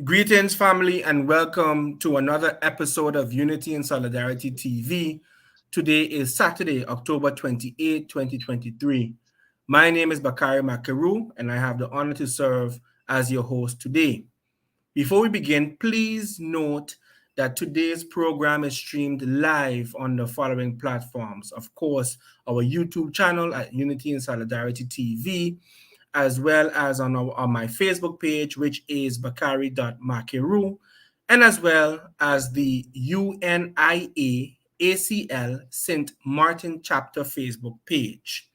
Greetings, family, and welcome to another episode of Unity and Solidarity TV. Today is Saturday, October 28, 2023. My name is Bakari Makaru, and I have the honor to serve as your host today. Before we begin, please note that today's program is streamed live on the following platforms. Of course, our YouTube channel at Unity and Solidarity TV, as well as on my Facebook page, which is bakari.makiru, and as well as the UNIA ACL St. Martin Chapter Facebook page.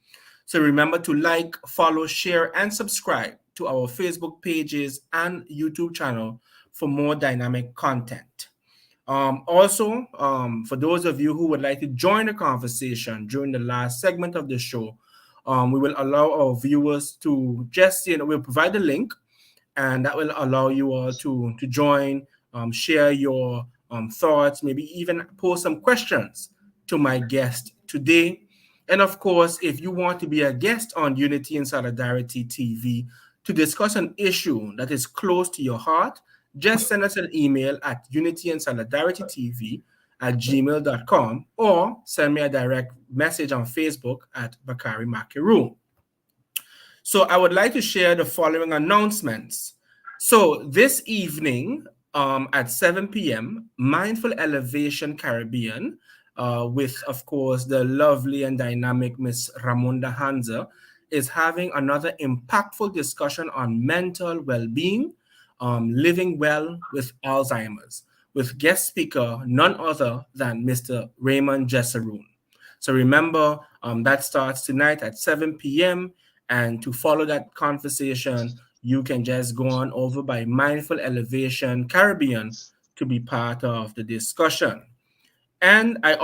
So remember to like, follow, share, and subscribe to our Facebook pages and YouTube channel for more dynamic content. For those of you who would like to join the conversation during the last segment of the show, we will allow our viewers to we'll provide the link, and that will allow you all to join, share your thoughts, maybe even pose some questions to my guest today. And of course, if you want to be a guest on Unity and Solidarity TV to discuss an issue that is close to your heart, just send us an email at unityandsolidaritystv@gmail.com or send me a direct message on Facebook at Bakari Makiru. So I would like to share the following announcements. So this evening at 7 p.m., Mindful Elevation Caribbean, with, of course, the lovely and dynamic Miss Ramonda Hanza, is having another impactful discussion on mental well-being, living well with Alzheimer's, with guest speaker none other than Mr. Raymond Jesseroon. So remember, that starts tonight at 7 p.m., and to follow that conversation, you can just go on over by Mindful Elevation Caribbean to be part of the discussion. And I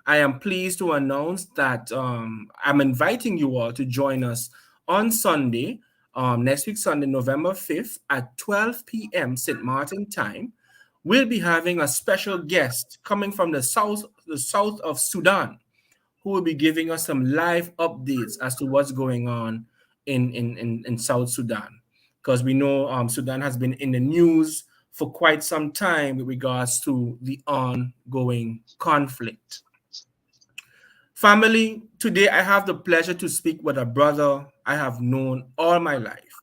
am pleased to announce that I'm inviting you all to join us on Sunday, next week, Sunday, November 5th at 12 p.m. St. Martin time. We'll be having a special guest coming from the south of Sudan, who will be giving us some live updates as to what's going on in South Sudan. Because we know Sudan has been in the news for quite some time with regards to the ongoing conflict. Family, today I have the pleasure to speak with a brother I have known all my life,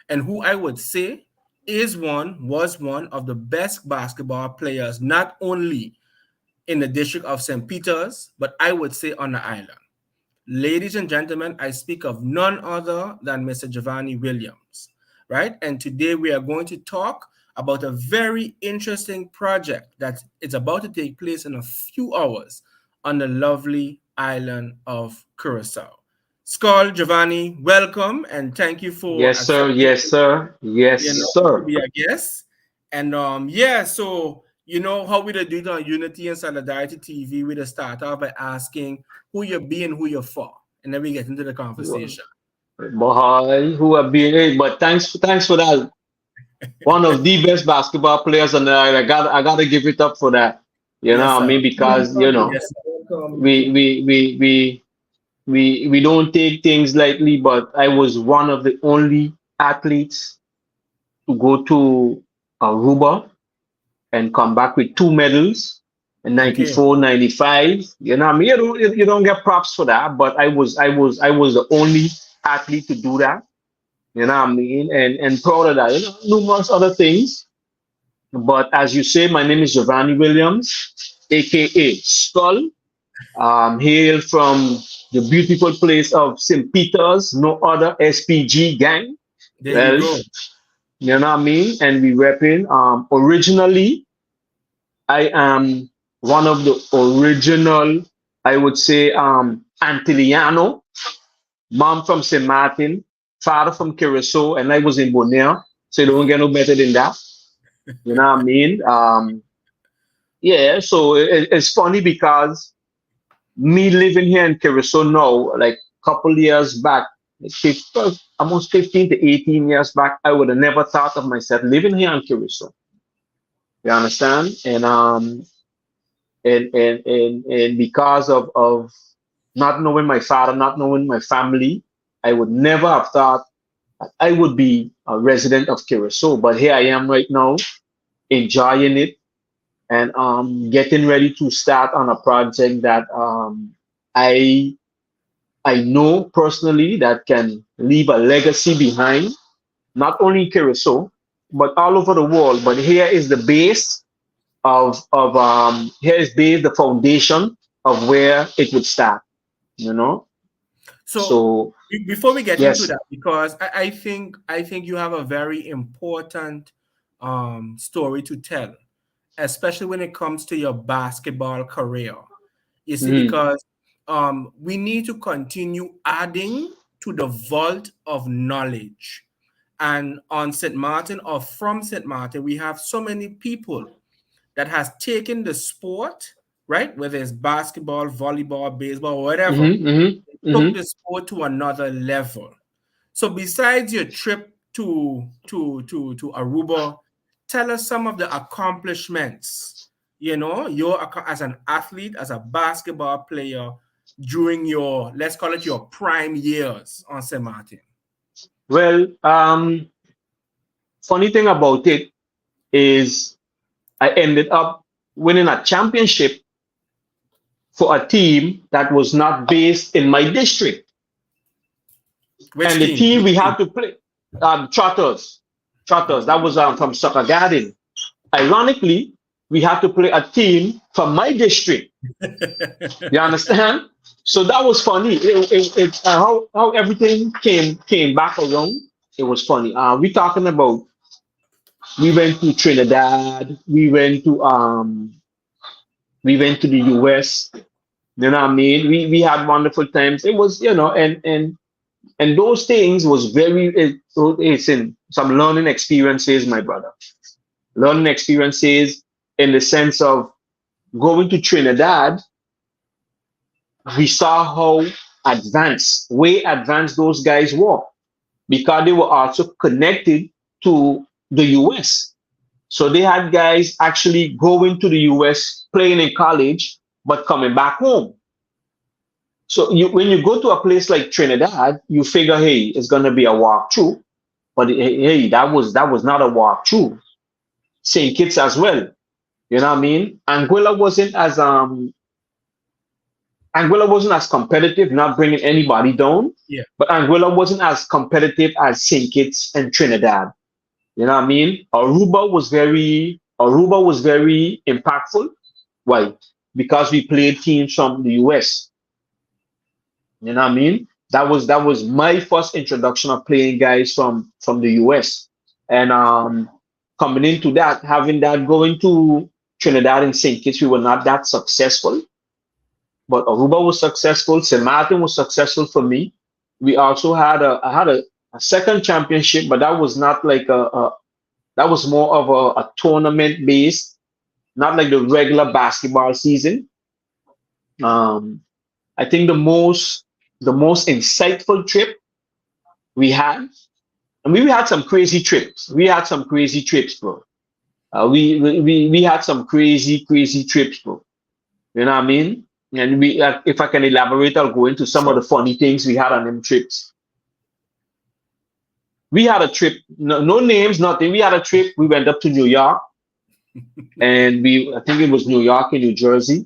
and who I would say was one of the best basketball players, not only in the district of St. Peter's, but I would say on the island. Ladies and gentlemen, I speak of none other than Mr. Giovanni Williams, right? And today we are going to talk about a very interesting project that is about to take place in a few hours on the lovely island of Curacao. Skull, Giovanni, welcome, and thank you for Yes, sir. Yes, accepting, sir. Yes, to sir. be a guest. And so you know how we do it on Unity and Solidarity TV. We just start off by asking who you be and who you're for, and then we get into the conversation. Boy, who have been, hey, but thanks for that. One of the best basketball players on the island. I gotta give it up for that. You Yes, know what I sir. mean? Because Yes, sir. we don't take things lightly, but I was one of the only athletes to go to Aruba and come back with two medals in Okay. 94, 95. You know what I mean? You don't get props for that, but I was the only athlete to do that. You know what I mean? And proud of that. Numerous other things. But as you say, my name is Giovanni Williams, aka Skull. Hail from the beautiful place of St. Peter's, no other SPG gang. There you Well, go. you know what I mean? And we repping. Originally, I am one of the original, I would say, Antiliano, mom from St. Martin, father from Curacao, and I was in Bonaire. So you don't get no better than that. You know what I mean? Yeah, so it's funny because me living here in Curacao now, like a couple years back, almost 15 to 18 years back, I would have never thought of myself living here in Curacao. You understand? And because of not knowing my father, not knowing my family, I would never have thought I would be a resident of Curacao. But here I am right now, enjoying it and getting ready to start on a project that I I know personally that can leave a legacy behind, not only in Curacao, but all over the world. But here is the base of here is base the foundation of where it would start, you know. So So before we get into yes. that, because I think you have a very important story to tell, especially when it comes to your basketball career. You see, Mhm. because we need to continue adding to the vault of knowledge. And on St. Martin or from St. Martin, we have so many people that has taken the sport, right? Whether it's basketball, volleyball, baseball, whatever, Mhm. Mhm. took Mhm. the sport to another level. So besides your trip to Aruba, tell us some of the accomplishments, as an athlete, as a basketball player during your, let's call it your prime years on St. Martin. Well, funny thing about it is I ended up winning a championship for a team that was not based in my district. Which And the team? team Which we team? had to play, Trotters. Trotters. That was from Soccer Garden. Ironically, we had to play a team from my district. You understand? So that was funny. How everything came back around. It was funny. We talking about we went to Trinidad. We went to the US. You know what I mean? We had wonderful times. It was, and those things was it's in some learning experiences, my brother. Learning experiences in the sense of going to Trinidad, we saw how way advanced those guys were because they were also connected to the US. So they had guys actually going to the US, playing in college, but coming back home. So when you go to a place like Trinidad, you figure, hey, it's gonna be a walkthrough. But hey, that was not a walkthrough. St. Kitts as well. You know what I mean? Anguilla wasn't as competitive, not bringing anybody down, Yeah. but Anguilla wasn't as competitive as St. Kitts and Trinidad. You know what I mean? Aruba was very impactful. Why? Because we played teams from the US. You know what I mean? That was my first introduction of playing guys from the US. And coming into that, having that going to Trinidad and St. Kitts, we were not that successful. But Aruba was successful. St. Martin was successful for me. We also had a second championship, but that was not like that was more of a tournament based, not like the regular basketball season. Um, I think the most insightful trip we had. I mean, we had some crazy trips. We had some crazy trips, bro. We had some crazy trips, bro. You know what I mean? And if I can elaborate, I'll go into some of Sure. the funny things we had on them trips. We had a trip, no names, nothing. We had a trip. We went up to New York, and I think it was New York and New Jersey.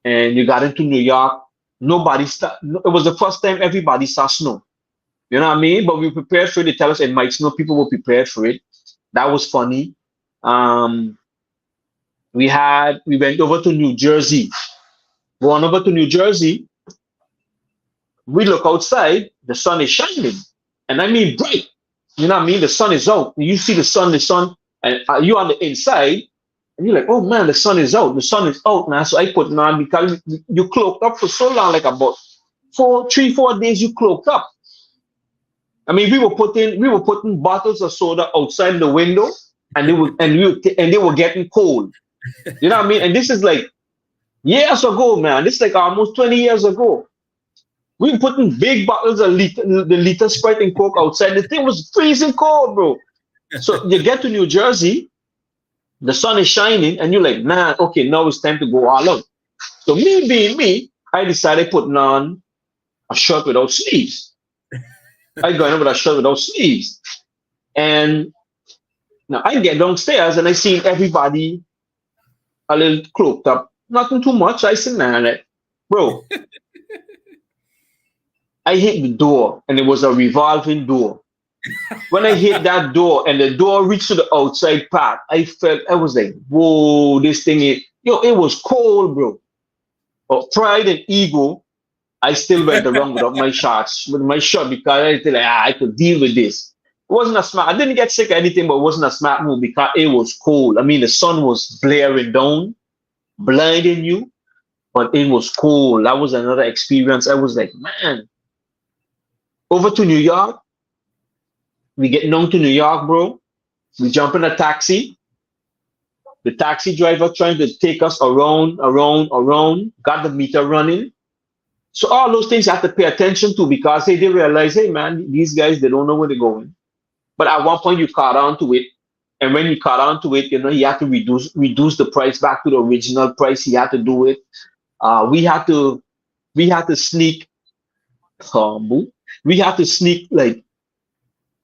And you got into New York. It was the first time everybody saw snow. You know what I mean? But we prepared for it. They tell us it might snow. People were prepared for it. That was funny. Um, we went over to New Jersey. Going over to New Jersey, we look outside, the sun is shining. And I mean bright. You know what I mean? The sun is out. You see the sun, and you on the inside, and you're like, oh man, the sun is out. The sun is out now. So I put on because you cloaked up for so long, like about 3-4 days, you cloaked up. I mean, we were putting bottles of soda outside the window, and they were getting cold. You know what I mean? And this is like years ago, man. This is like almost 20 years ago. We were putting big bottles of the liter Sprite and Coke outside. The thing was freezing cold, bro. So you get to New Jersey, the sun is shining, and you're like, man, okay, now it's time to go all out. So me being me, I decided putting on a shirt without sleeves. I go in with a shirt without sleeves. And now I get downstairs and I see everybody a little cloaked up. Nothing too much. I said, man, like, bro, I hit the door and it was a revolving door. When I hit that door and the door reached to the outside part, I was like, whoa, this thing is, it was cold, bro. But pride and ego, I still went around without my shorts, with my shirt, because I feel like, I could deal with this. It wasn't a smart, I didn't get sick or anything, but it wasn't a smart move because it was cold. I mean, the sun was blaring down, blinding you, but it was cold. That was another experience. I was like, man, over to New York. We get down to New York, bro. We jump in a taxi. The taxi driver trying to take us around, got the meter running. So all those things I have to pay attention to because they realize, hey man, these guys, they don't know where they're going. But at one point you caught on to it. And when you caught on to it, you have to reduce the price back to the original price. He had to do it. We had to sneak. We had to sneak like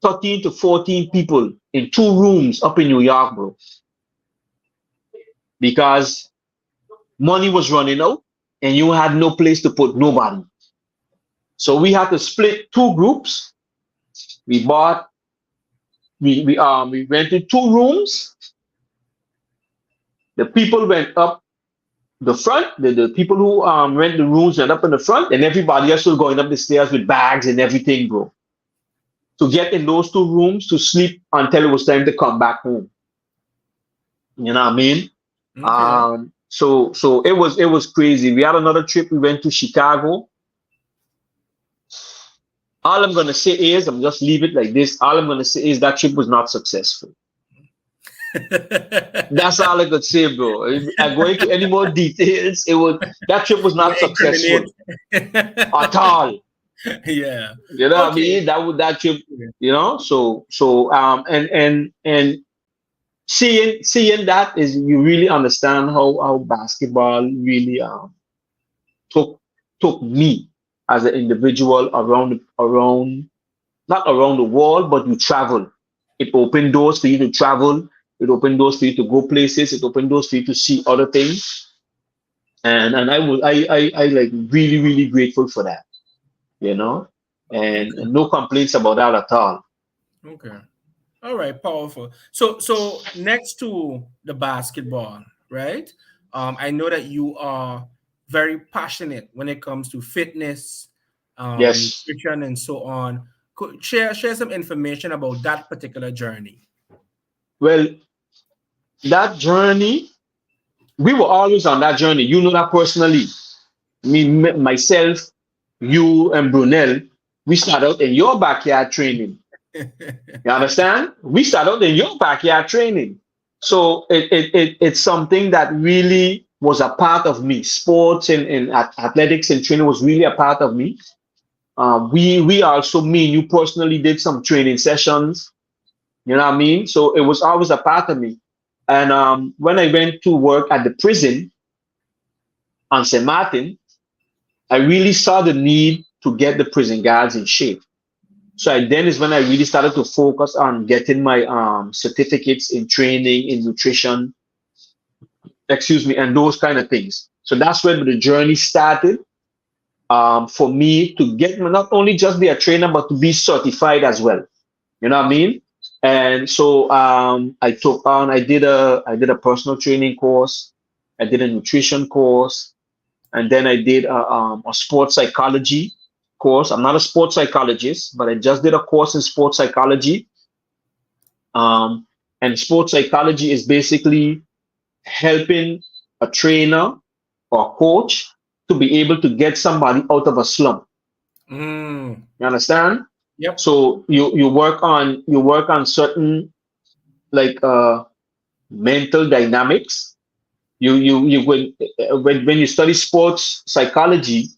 13 to 14 people in 2 rooms up in New York, bro. Because money was running out and you had no place to put nobody. So we had to split 2 groups. We rented 2 rooms. The people went up the front. The people who rent the rooms went up in the front, and everybody else was going up the stairs with bags and everything, bro. To get in those 2 rooms to sleep until it was time to come back home. You know what I mean? Okay. So it was crazy. We had another trip. We went to Chicago. All I'm gonna say is, I'm just leave it like this. All I'm gonna say is that trip was not successful. That's all I could say, bro. I go into any more details. That trip was not successful at all. Yeah. You know what I mean? That trip, and seeing that is, you really understand how basketball really took me as an individual around not around the world, but you travel. It opened doors for you to travel. It opened doors for you to go places. It opened doors for you to see other things. And I like really, really grateful for that. And no complaints about that at all. Okay. All right, powerful. So next to the basketball, right? I know that you are very passionate when it comes to fitness, Yes, nutrition, and so on. Could share some information about that particular journey? well, that journey, we were always on that journey. You know that personally. Me, myself, you, and Brunel, we started out in your backyard training. You understand? We started out in your backyard training. So it's something that really was a part of me. Sports and athletics and training was really a part of me. We also, me and you personally, did some training sessions. You know what I mean? So it was always a part of me. And when I went to work at the prison on St. Martin, I really saw the need to get the prison guards in shape. So then is when I really started to focus on getting my certificates in training, in nutrition, and those kind of things. So that's where the journey started for me to get, not only just be a trainer, but to be certified as well. You know what I mean? And so I did a personal training course. I did a nutrition course, and then I did a sports psychology course. I'm not a sports psychologist, but I just did a course in sports psychology. And sports psychology is basically helping a trainer or a coach to be able to get somebody out of a slump. You understand? Yep. So you work on certain like mental dynamics. When you study sports psychology,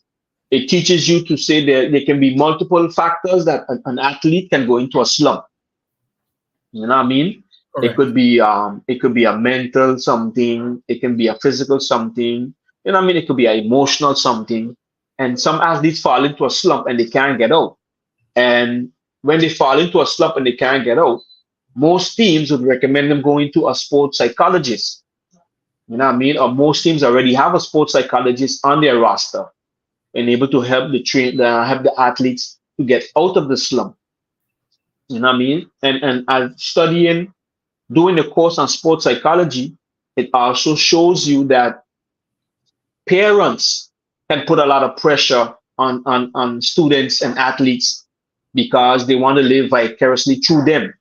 it teaches you to say there can be multiple factors that an athlete can go into a slump. You know what I mean? Correct. It could be a mental something. It can be a physical something. You know what I mean? It could be an emotional something. And some athletes fall into a slump and they can't get out. And when they fall into a slump and they can't get out, most teams would recommend them going to a sports psychologist. You know what I mean? Or most teams already have a sports psychologist on their roster and able to help help the athletes to get out of the slump. You know what I mean? And as studying, doing a course on sports psychology, it also shows you that parents can put a lot of pressure on students and athletes because they want to live vicariously through them.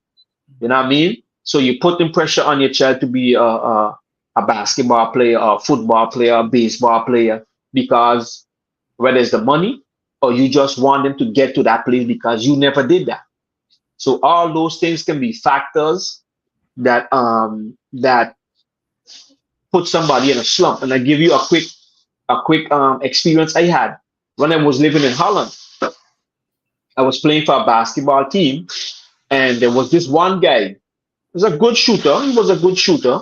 You know what I mean? So you put the pressure on your child to be a basketball player, a football player, a baseball player, because whether it's the money or you just want them to get to that place because you never did that. So all those things can be factors that that put somebody in a slump. And I give you a quick experience I had when I was living in Holland. I was playing for a basketball team, and there was this one guy. He was a good shooter. He was a good shooter,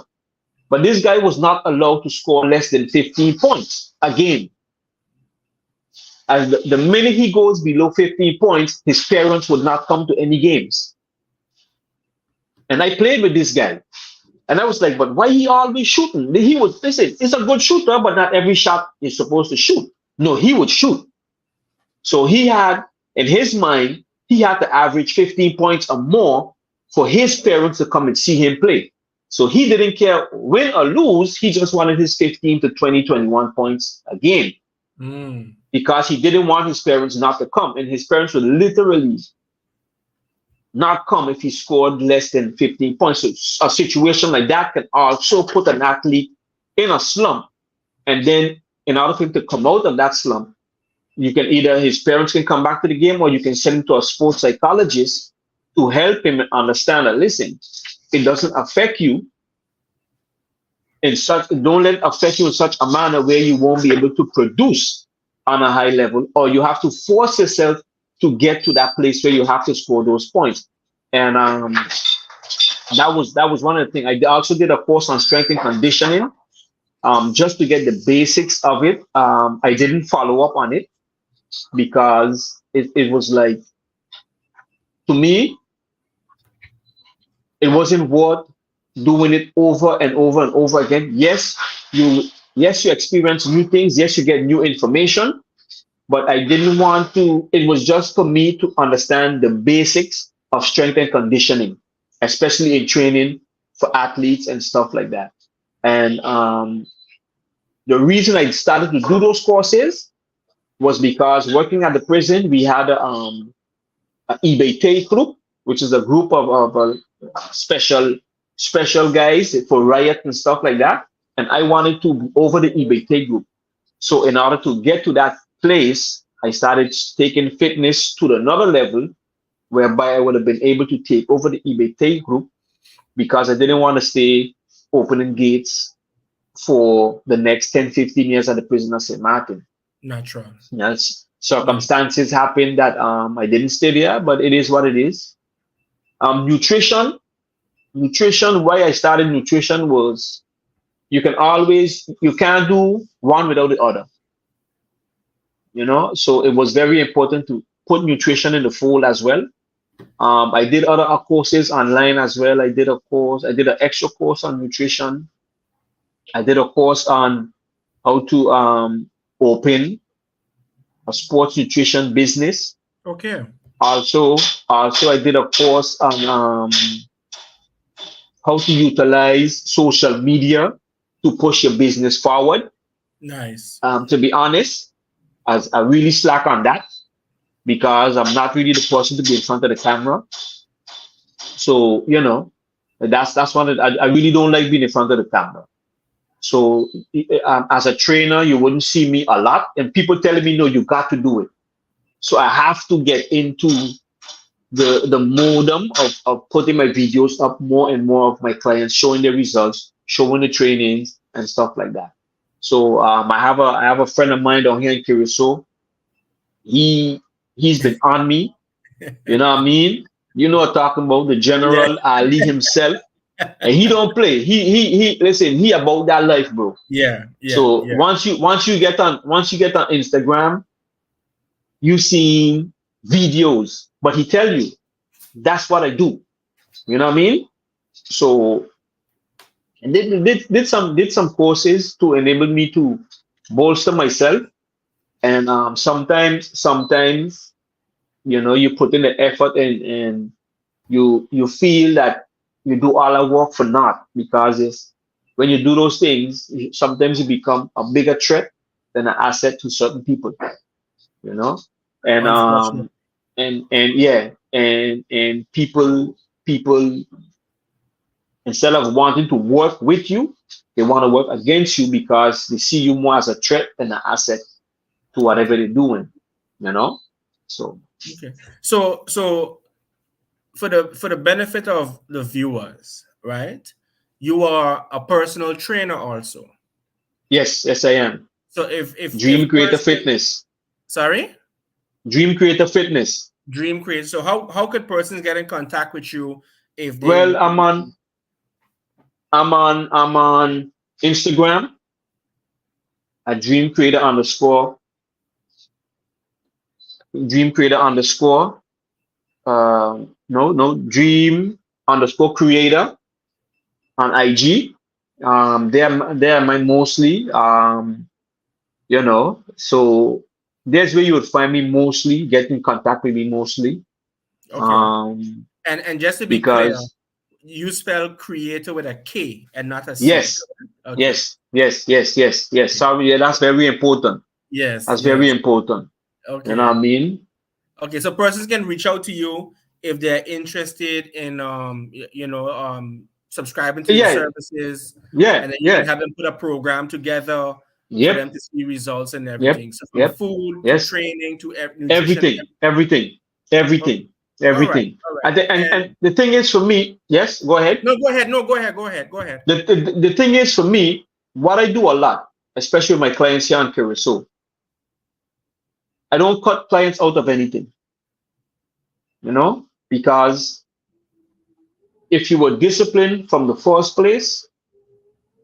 but this guy was not allowed to score less than 15 points a game. And the minute he goes below 15 points, his parents would not come to any games. And I played with this guy. And I was like, but why he always shooting? He would, listen, he's a good shooter, but not every shot is supposed to shoot. No, he would shoot. So he had, in his mind, he had to average 15 points or more for his parents to come and see him play. So he didn't care win or lose. He just wanted his 15 to 20, 21 points a game. Because he didn't want his parents not to come. And his parents would literally not come if he scored less than 15 points. So a situation like that can also put an athlete in a slump. And then in order for him to come out of that slump, you can either, his parents can come back to the game, or you can send him to a sports psychologist to help him understand that, listen, it doesn't affect you in such, don't let it affect you in such a manner where you won't be able to produce on a high level, or you have to force yourself to get to that place where you have to score those points. And that was one of the things. I also did a course on strength and conditioning, just to get the basics of it. I didn't follow up on it because it was like, to me, it wasn't worth doing it over and over and over again. Yes, you experience new things. Yes, you get new information. But I didn't want to, it was just for me to understand the basics of strength and conditioning, especially in training for athletes and stuff like that. And the reason I started to do those courses was because working at the prison, we had a EBT group, which is a group of special guys for riot and stuff like that. And I wanted to be over the EBT group. So in order to get to that place, I started taking fitness to another level, whereby I would have been able to take over the EBT group, because I didn't want to stay opening gates for the next 10, 15 years at the prison of St. Martin. Natural. Yes, circumstances happened that I didn't stay there, but it is what it is. Nutrition, why I started nutrition was, you can't do one without the other. You know, so it was very important to put nutrition in the fold as well. I did other courses online as well. I did an extra course on nutrition. I did a course on how to open a sports nutrition business. Okay. Also I did a course on how to utilize social media to push your business forward. Nice. To be honest, as I really slack on that, because I'm not really the person to be in front of the camera. So, you know, that's one that I really don't like being in front of the camera. So as a trainer, you wouldn't see me a lot, and people telling me, no, you got to do it. So I have to get into the modem of putting my videos up, more and more of my clients showing the results, showing the trainings and stuff like that. So I have a friend of mine down here in Curcacao. He's been on me. You know what I mean? You know what I'm talking about, the General Ali himself. And he don't play. He listen, he about that life, bro. Yeah. So once you get on Instagram, you see videos, but he tell you, that's what I do. You know what I mean? So and did some courses to enable me to bolster myself. And sometimes you put in the effort, and you feel that you do all the work for naught, because it's when you do those things, sometimes you become a bigger threat than an asset to certain people, you know. And Unfortunately. and yeah, and people, instead of wanting to work with you, they want to work against you, because they see you more as a threat than an asset to whatever Okay. they're doing, you know. So Okay. So for the benefit of the viewers, right? You are a personal trainer also. yes, I am. So if Dream a Creator person, Fitness. sorry, Dream Creator Fitness. dream create. So how could persons get in contact with you if they Well, I'm on Instagram at dream creator underscore no dream underscore creator on IG. They are my mostly, so there's where you would find me mostly, get in contact with me mostly. okay. Um, And just to be clear, because you spell creator with a K and not a C. yes, Okay. yes. Okay. Sorry, yeah, that's very important. Yes, That's very yes. important. You know Okay. what I mean? Okay, so persons can reach out to you if they're interested in subscribing to your Yeah, services, yeah, and then you can yeah. have them put a program together for them Yep, to see results and yep, everything. So from yep. food to Yes. training to nutrition. Everything, everything, Okay. everything, All right, everything. all right. And And the thing is for me, yes, go ahead. no, go ahead. No, go ahead. Go ahead. Go ahead. The thing is for me, what I do a lot, especially with my clients here on Curacao, I don't cut clients out of anything, because if you were disciplined from the first place,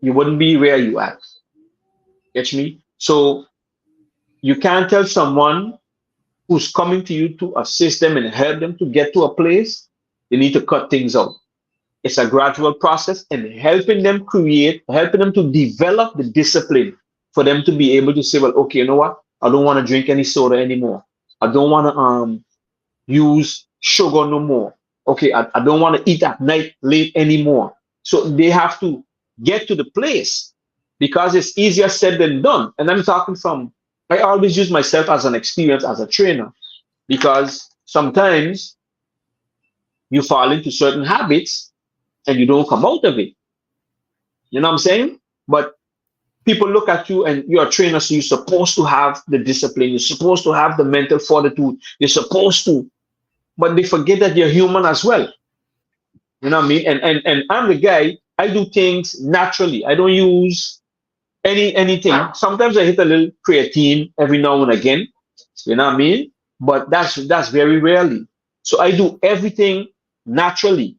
you wouldn't be where you at. Get me? So you can't tell someone who's coming to you to assist them and help them to get to a place, they need to cut things out. It's a gradual process, and helping them to develop the discipline for them to be able to say, well, okay, you know what? I don't want to drink any soda anymore. I don't want to use sugar no more. Okay, I don't want to eat at night late anymore. So they have to get to the place, because it's easier said than done. And I always use myself as an experience as a trainer, because sometimes you fall into certain habits and you don't come out of it. You know what I'm saying? But people look at you, and you're a trainer, so you're supposed to have the discipline, you're supposed to have the mental fortitude, you're supposed to, but they forget that you're human as well. You know what I mean? And I'm the guy, I do things naturally. I don't use anything. Sometimes I hit a little creatine every now and again. You know what I mean? But that's very rarely. So I do everything naturally.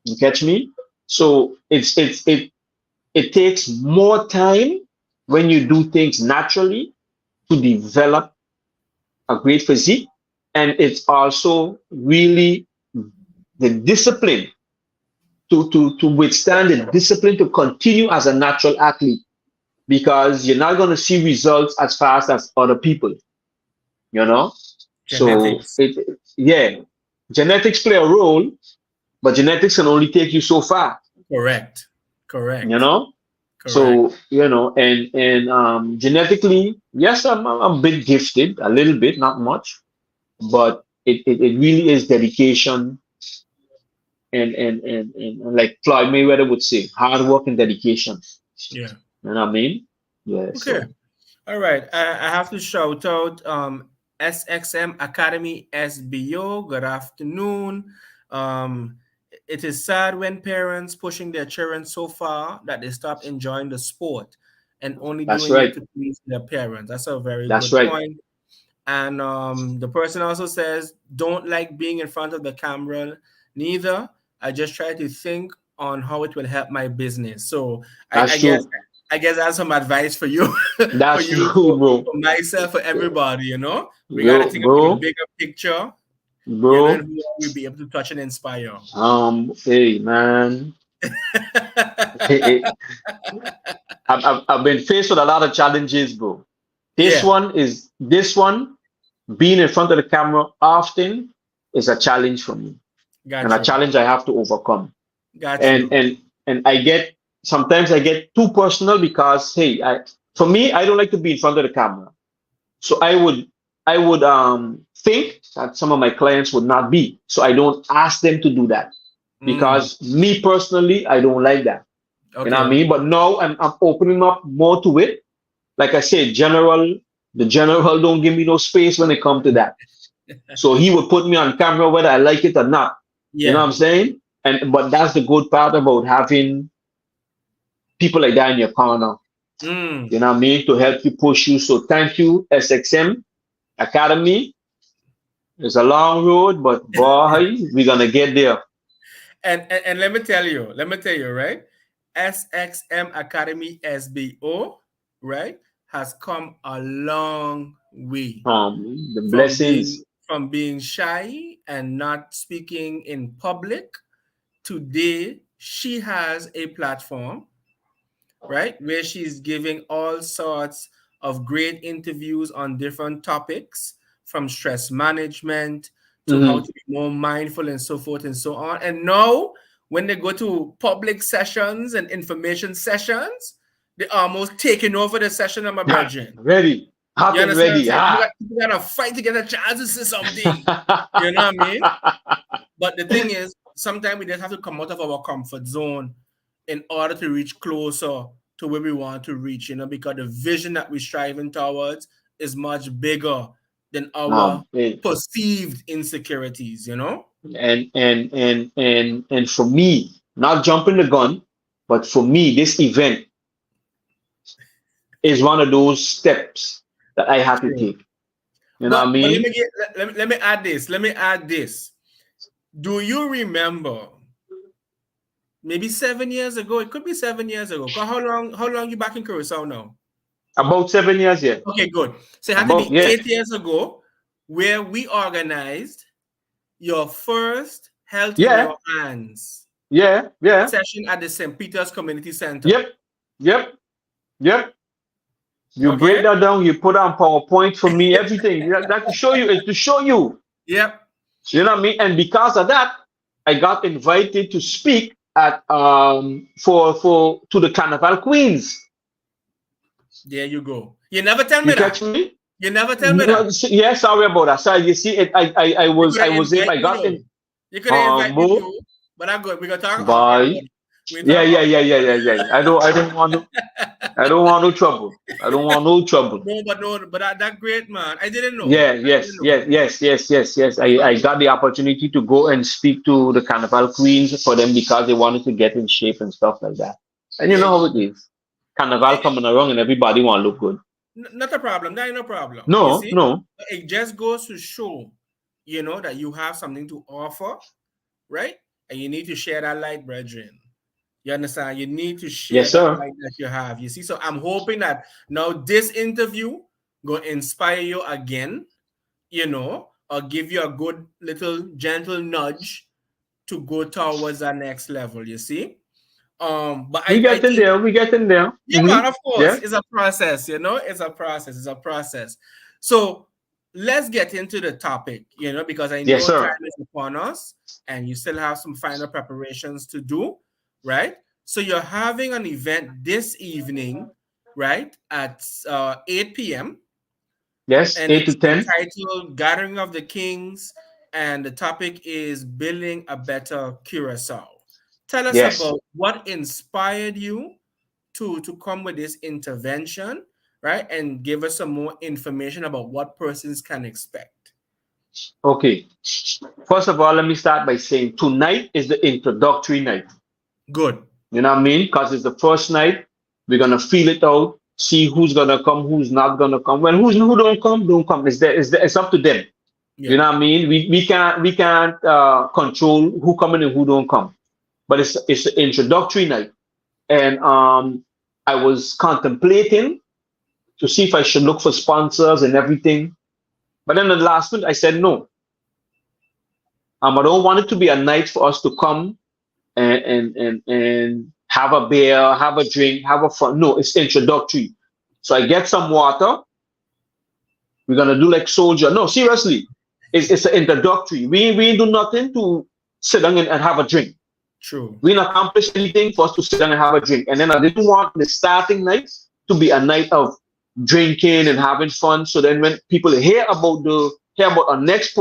You catch me? So it takes more time when you do things naturally to develop a great physique. And it's also really the discipline to withstand the discipline to continue as a natural athlete, because you're not going to see results as fast as other people, you know? So Genetics. yeah, genetics play a role, but genetics can only take you so far, Correct. you Correct. know? Correct. So, and genetically, yes, I'm a bit gifted, a little bit, not much, but it really is dedication, and like Floyd Mayweather would say, hard work and dedication. Yeah. You know what I mean? Yeah. Okay. So All right. I have to shout out SXM Academy SBO. Good afternoon. Um, it is sad when parents pushing their children so far that they stop enjoying the sport and only that's doing it right. to please their parents. That's a very That's good right. point. And the person also says, don't like being in front of the camera. Neither. I just try to think on how it will help my business. So I That's guess true. that's some advice for you, for That's you, true, bro. for myself, for everybody. We got to Yo, think about the bro. bigger picture. You know, and bro. who will be able to touch and inspire. Hey man, I've been faced with a lot of challenges, bro. Yeah, This one being in front of the camera often is a challenge for me, and got a you, challenge I have to overcome. got And you. and and I get sometimes I get too personal because hey, for me I don't like to be in front of the camera. So I would think that some of my clients would not be. So I don't ask them to do that Mm, because me personally I don't like that. You know what I okay. mean? But now I'm opening up more to it. Like I said, the general don't give me no space when it comes to that. So he would put me on camera whether I like it or not. You know what Yeah. I'm saying? And but that's the good part about having people like that in your corner. Mm. You know what I mean? To help you push you. So thank you, SXM Academy. It's a long road, but boy, we're gonna get there. And let me tell you, right? SXM Academy SBO, right, has come a long way The blessings. from being shy and not speaking in public. Today, she has a platform, right, where she's giving all sorts of great interviews on different topics, from stress management to how Hmm. to be more mindful and so forth and so on. And now, when they go to public sessions and information sessions, they almost taking over the session of my brethren. Ready, hot You and understand what I'm ready. saying? People got to fight to get a chance to say something. You know what I mean? But the thing is, sometimes we just have to come out of our comfort zone in order to reach closer to where we want to reach, because the vision that we're striving towards is much bigger than our and, perceived insecurities. and for me, not jumping the gun, but for me, this event is one of those steps that I had to True. take. You know what I But mean? let me add this. Let me add this. Do you remember maybe 7 years ago? It could be 7 years ago. How long you back in Curacao now? About 7 years, yeah. Okay, good. So it had to About be yeah, 8 years ago where we organized your first Health in yeah, Your Hands yeah, yeah. session at the St. Peter's Community Center. Yep, yep, yep. You break Okay? that down, you put on PowerPoint for me, everything. That to show you, is to show you. Yep. You know what I mean? And because of that, I got invited to speak at for to the Carnival Queens. There you go. You never tell me You catch that. me? You never tell me No, that. yeah, sorry about that. So you see, I You was could have I was in, invited I me got though. in You could have invited me bro, too. But I'm good. We're gonna talk off bye. record. We Yeah, talk yeah, off yeah, yeah, record. yeah, yeah. I don't want no trouble. I don't want no trouble. No, but that great man. I didn't know. Yeah, I didn't yes, know. yes, yes, yes, yes, yes. That's I all good. got the opportunity to go and speak to the Carnival Queens for them because they wanted to get in shape and stuff like that. And you There know you how it go. is. Carnival coming around and everybody want to look good. Not a problem. That ain't no problem. You No, see, no. it just goes to show, that you have something to offer, right? And you need to share that light, brethren. You understand? You need to share Yes, that sir. light that you have. You see, so I'm hoping that now this interview going to inspire you again, or give you a good little gentle nudge to go towards that next level. You see, but We I get in think, there. We get in there. yeah, man, of course. Yeah. It's a process, It's a process. It's a process. So let's get into the topic, because I Yes, know sir. time is upon us and you still have some final preparations to do, right? So you're having an event this evening, right, at 8 p.m. Yes, And 8 to it's 10. entitled Gathering of the Kings. And the topic is Building a Better Curacao. Tell us Yes. about what inspired you to come with this intervention, right? And give us some more information about what persons can expect. Okay. First of all, let me start by saying tonight is the introductory night. Good. You know what I mean? Because it's the first night. We're gonna feel it out, see who's gonna come, who's not gonna come. When who don't come, don't come. It's up to them. You Yeah. know what I mean? We can't control who come in and who don't come. But it's the introductory night. And I was contemplating to see if I should look for sponsors and everything. But then the last minute I said no. I don't want it to be a night for us to come and have a beer, have a drink, have a fun. No, it's introductory. So I get some water. We're gonna do like soldier. No, seriously, it's an introductory. We ain't do nothing to sit down and have a drink. True. We didn't accomplish anything for us to sit down and have a drink. And then I didn't want the starting night to be a night of drinking and having fun. So then when people hear about our next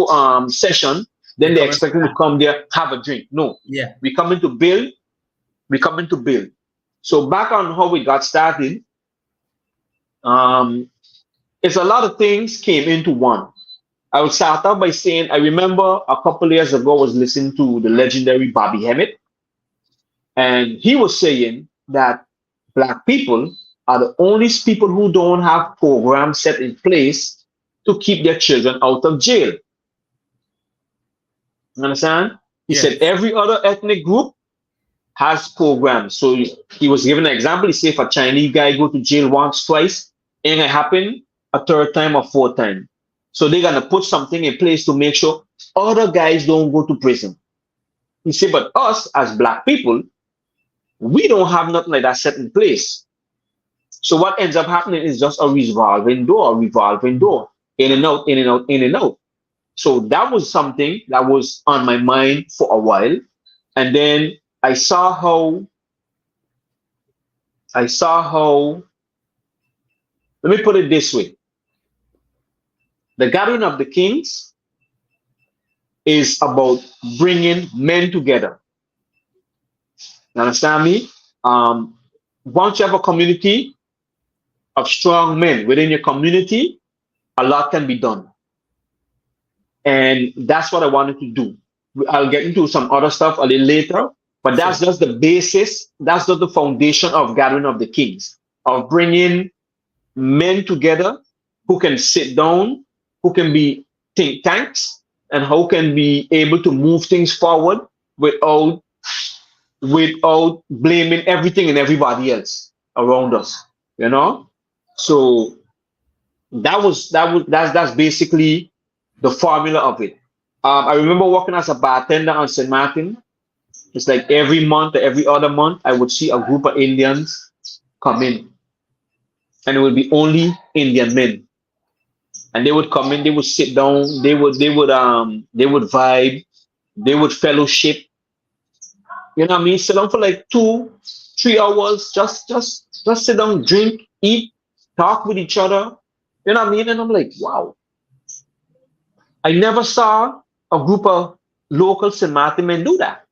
session, then they expect them to come there, have a drink. No. Yeah. We come in to build. We come in to build. So back on how we got started, it's a lot of things came into one. I would start out by saying, I remember a couple of years ago, I was listening to the legendary Bobby Hemmett, and he was saying that Black people are the only people who don't have programs set in place to keep their children out of jail. You understand? He said every other ethnic group has programs. So he was giving an example. He said if a Chinese guy go to jail once, twice, ain't gonna happen a third time or fourth time. So they're gonna put something in place to make sure other guys don't go to prison. He said, but us as Black people, we don't have nothing like that set in place. So what ends up happening is just a revolving door, in and out, in and out, in and out. So that was something that was on my mind for a while. And then I saw how, let me put it this way. The Gathering of the Kings is about bringing men together. You understand me? Once you have a community of strong men within your community, a lot can be done. And that's what I wanted to do. I'll get into some other stuff a little later, but that's just the basis. That's just the foundation of Gathering of the Kings, of bringing men together who can sit down, who can be think tanks, and who can be able to move things forward without blaming everything and everybody else around us. You know? So that's basically the formula of it. I remember working as a bartender on St. Martin. It's like every month or every other month, I would see a group of Indians come in. And it would be only Indian men. And they would come in, they would sit down, they would vibe, they would fellowship. You know what I mean? Sit down for like 2-3 hours, just sit down, drink, eat, talk with each other. You know what I mean? And I'm like, wow. I never saw a group of local St. Martin men do that.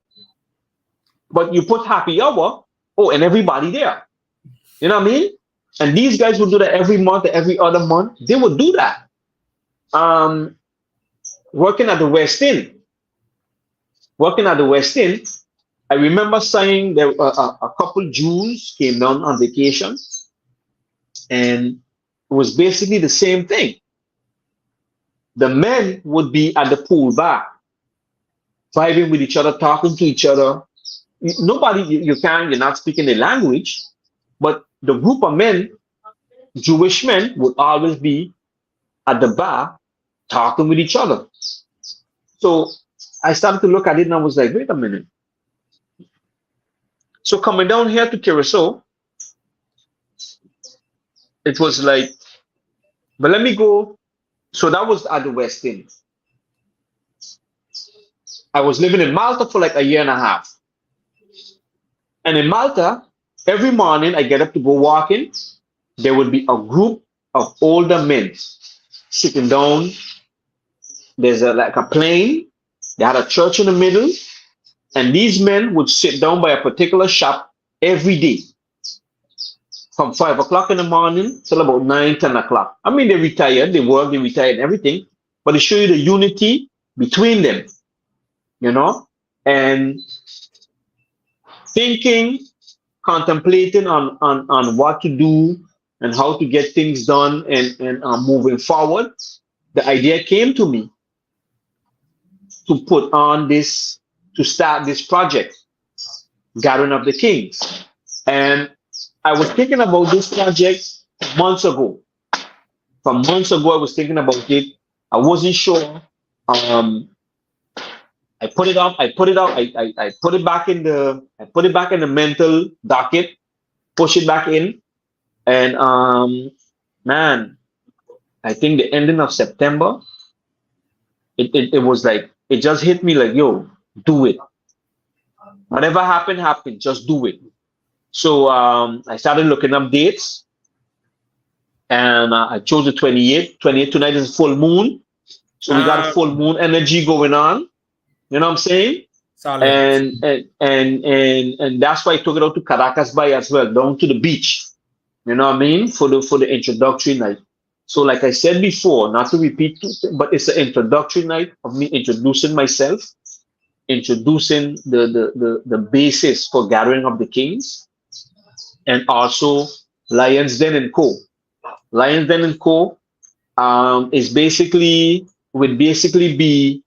But you put happy hour, and everybody there. You know what I mean? And these guys would do that every month or every other month. They would do that. Working at the West End, I remember saying there a couple Jews came down on vacation, and it was basically the same thing. The men would be at the pool bar, vibing with each other, talking to each other. You're not speaking the language, but the group of men, Jewish men, would always be at the bar talking with each other. So I started to look at it and I was like, wait a minute. So coming down here to Curacao, it was like, but let me go. So that was at the West End. I was living in Malta for like a year and a half. And in Malta, every morning I get up to go walking. There would be a group of older men sitting down. There's like a plane. They had a church in the middle. And these men would sit down by a particular shop every day. From 5 o'clock in the morning till about 9, 10 o'clock. I mean, they retired, they worked, they retired and everything. But to show you the unity between them, you know, and thinking, contemplating on what to do and how to get things done and moving forward, the idea came to me to put on this, to start this project, Gathering of the Kings. And I was thinking about this project months ago. From months ago, I was thinking about it. I wasn't sure. I I put it up. I put it up. I put it back in the. I put it back in the mental docket. Push it back in, and man, I think the ending of September, it was like it just hit me like, yo, do it. Whatever happened, happened. Just do it. So I started looking up dates, and I chose the 28th. 28th tonight is full moon, so we got a full moon energy going on. You know what I'm saying? Solid. And that's why I took it out to Caracas Bay as well, down to the beach. You know what I mean? For the introductory night. So like I said before, not to repeat, but it's an introductory night of me introducing myself, introducing the basis for Gathering of the Kings, and also Lions Den and Co. Lions Den and Co. Would basically be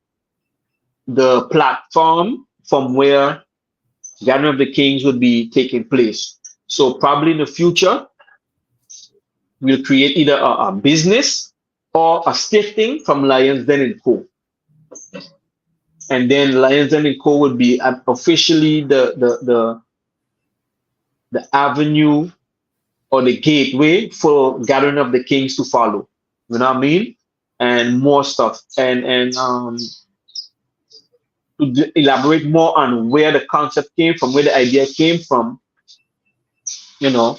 the platform from where Gathering of the Kings would be taking place. So probably in the future, we'll create either a business or a stifting from Lions Den and Co. And then Lions Den and Co. would be officially the avenue or the gateway for Gathering of the Kings to follow. You know what I mean? And more stuff. And to elaborate more on where the concept came from, where the idea came from, you know,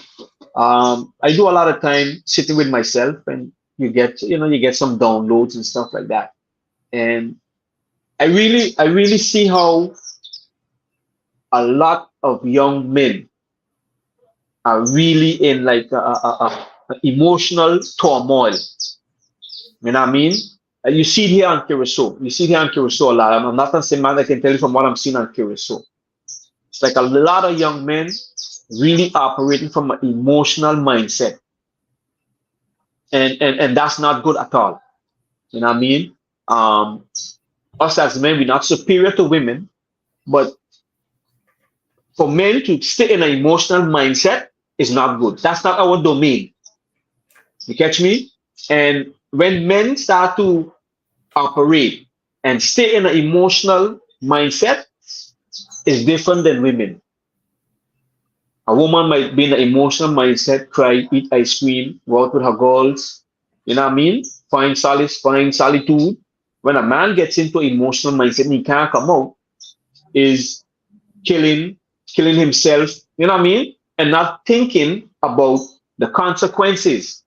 I do a lot of time sitting with myself, and you get some downloads and stuff like that. And I really see how a lot of young men are really in like a emotional turmoil. You know what I mean? You see it here on Curacao. You see it here on Curacao a lot. I'm not gonna say, man, I can tell you from what I'm seeing on Curacao. It's like a lot of young men really operating from an emotional mindset. And that's not good at all. You know what I mean? Us as men, we're not superior to women, but for men to stay in an emotional mindset is not good. That's not our domain. You catch me? And when men start to operate and stay in an emotional mindset, is different than women. A woman might be in an emotional mindset, cry, eat ice cream, go out with her girls, you know what I mean? Find solace, find solitude. When a man gets into an emotional mindset and he can't come out, is killing himself, you know what I mean? And not thinking about the consequences.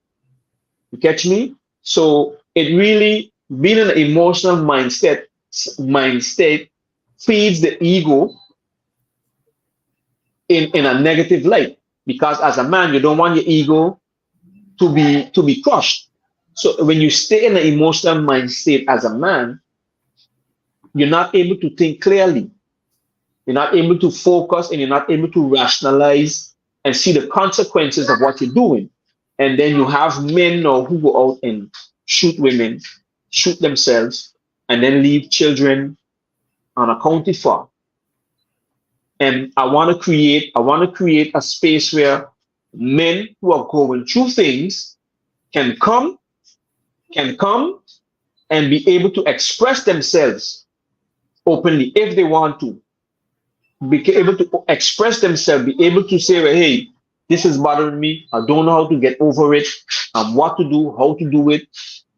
You catch me? So it really, being in an emotional mindset feeds the ego in a negative light, because as a man, you don't want your ego to be crushed. So when you stay in an emotional mind state as a man, you're not able to think clearly. You're not able to focus, and you're not able to rationalize and see the consequences of what you're doing. And then you have men now who go out and shoot women, shoot themselves, and then leave children unaccounted for. And I want to create a space where men who are going through things can come and be able to express themselves openly if they want to. Be able to express themselves, be able to say, well, hey, this is bothering me. I don't know how to get over it, what to do, how to do it.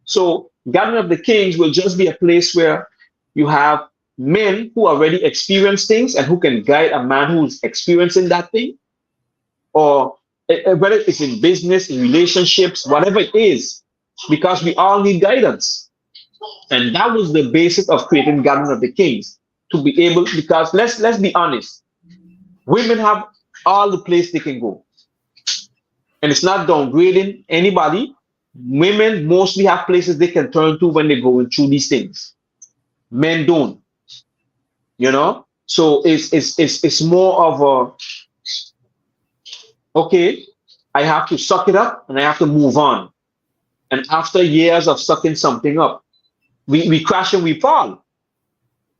So Gathering of the Kings will just be a place where you have men who already experience things and who can guide a man who's experiencing that thing, or whether it's in business, in relationships, whatever it is, because we all need guidance. And that was the basis of creating Gathering of the Kings, to be able, because let's be honest, women have all the place they can go. And it's not downgrading anybody. Women mostly have places they can turn to when they're going through these things. Men don't. You know? So it's more of a, okay, I have to suck it up and I have to move on. And after years of sucking something up, we crash and we fall.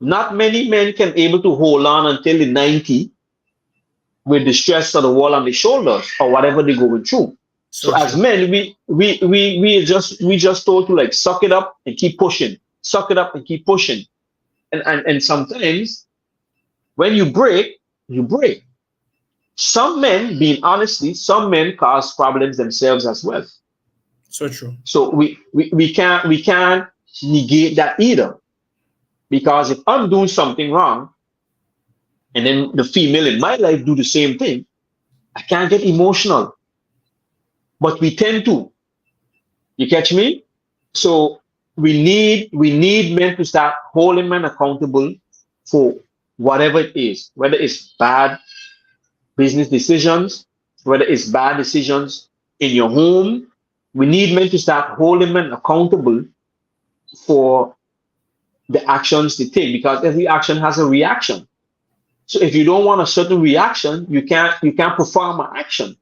Not many men can able to hold on until they're 90 with the stress of the wall on the shoulders or whatever they're going through. So as men, we just told to like suck it up and keep pushing, suck it up and keep pushing. And sometimes when you break, you break. Some men, being honestly, some men cause problems themselves as well. So true. So we can't negate that either. Because if I'm doing something wrong, and then the female in my life do the same thing, I can't get emotional. But we tend to. You catch me? So we need men to start holding men accountable for whatever it is, whether it's bad business decisions, whether it's bad decisions in your home. We need men to start holding men accountable for the actions they take because every action has a reaction. So if you don't want a certain reaction, you can't perform an action.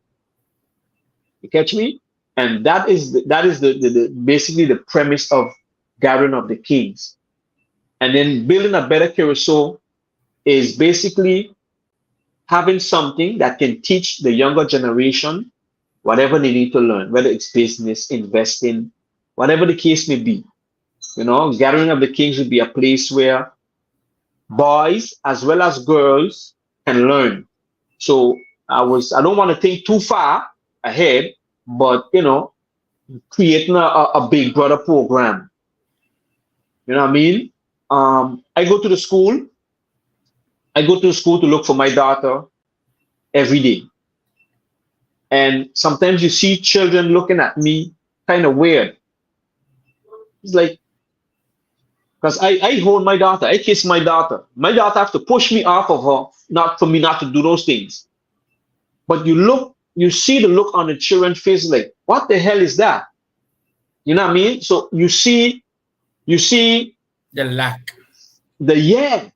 You catch me? And that is the basically the premise of Gathering of the Kings. And then building a better carousel is basically having something that can teach the younger generation whatever they need to learn, whether it's business, investing, whatever the case may be. Gathering of the Kings would be a place where boys as well as girls can learn. So I don't want to think too far ahead, but creating a big brother program. You know what I mean? I go to the school. I go to the school to look for my daughter every day. And sometimes you see children looking at me kind of weird. It's like, because I hold my daughter, I kiss my daughter. My daughter have to push me off of her, not for me not to do those things. But you see the look on the children's face, like, what the hell is that? You know what I mean? So you see The lack. yeah.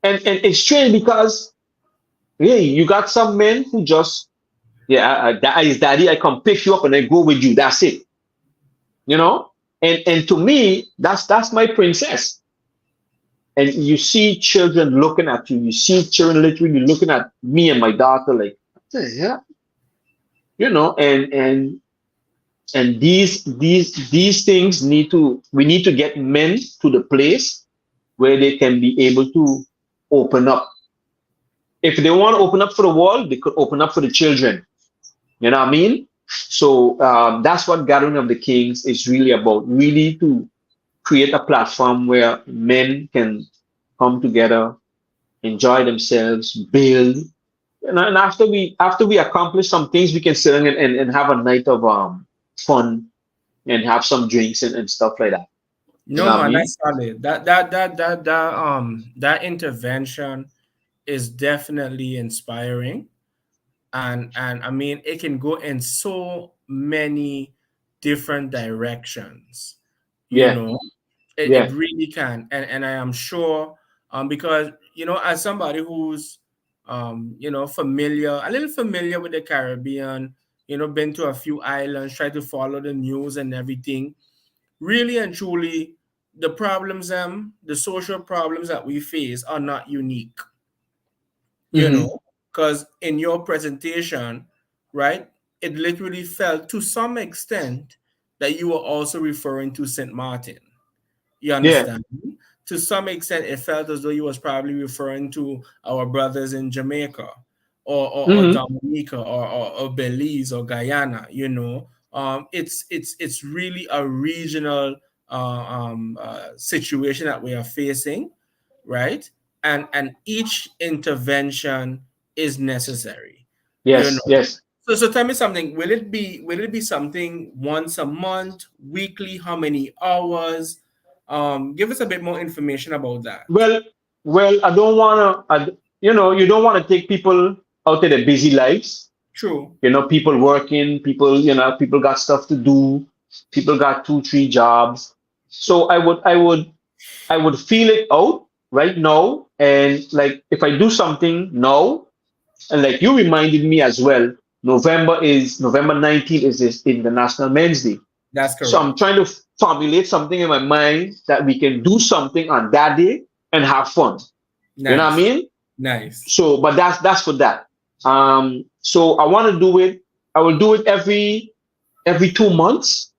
And it's strange because you got some men who just, that is daddy, I come pick you up and I go with you. That's it. And to me, that's my princess. And you see children looking at you. You see children literally looking at me and my daughter like, what the hell? And these things we need to get men to the place where they can be able to open up. If they want to open up for the world, they could open up for the children. You know what I mean? So that's what Gathering of the Kings is really about. Really to create a platform where men can come together, enjoy themselves, build. And after we accomplish some things, we can sit and have a night of fun and have some drinks and stuff like that. You No, know what I man, mean? that's solid. That intervention is definitely inspiring. And I mean, it can go in so many different directions. you Yeah, know it yeah. really can. And I am sure, because as somebody who's a little familiar with the Caribbean, been to a few islands, try to follow the news and everything, really and truly, the social problems that we face are not unique, you Mm-hmm. know, because in your presentation, right, it literally felt to some extent that you were also referring to St. Martin. You Yeah. understand? To some extent, it felt as though you was probably referring to our brothers in Jamaica or Mm-hmm. Dominica or Belize or Guyana. It's really a regional situation that we are facing, right? And each intervention is necessary. You Yes, know. yes. So tell me something. Will it be something once a month, weekly? How many hours? Give us a bit more information about that. Well, I don't want to, you don't want to take people out of their busy lives. True. People working, people got stuff to do, people got two, three jobs. So I would feel it out right now. And like, if I do something now, and like you reminded me as well, November 19th is this International Men's Day. That's So correct. I'm trying to formulate something in my mind that we can do something on that day and have fun. You know what I Nice. mean? Nice. So, but that's for that. So I want to do it. I will do it every 2 months,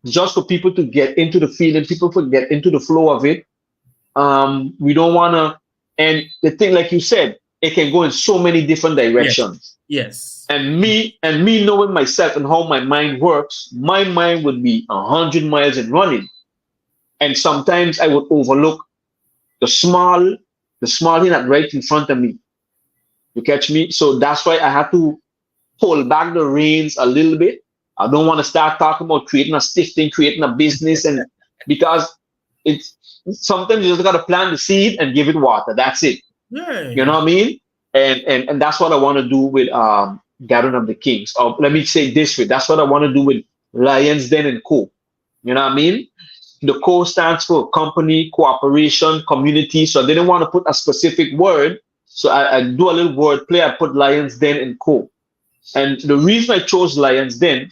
just for people to get into the feeling, people to get into the flow of it. We don't want to, and the thing, like you said, it can go in so many different Yes. directions. Yes. And me knowing myself and how my mind works, my mind would be 100 miles and running. And sometimes I would overlook the small, the small thing that right in front of me. You catch me? So that's why I have to pull back the reins a little bit. I don't want to start talking about creating a stiff thing, creating a business, and because it's sometimes you just gotta plant the seed and give it water. That's it. You know Yeah. what I mean? And that's what I want to do with Gathering of the Kings. Or let me say this way, that's what I want to do with Lions Den and Co. You know what I mean? The co stands for company, cooperation, community. So I didn't want to put a specific word. So I do a little word play. I put Lions Den and Co. And the reason I chose Lions Den,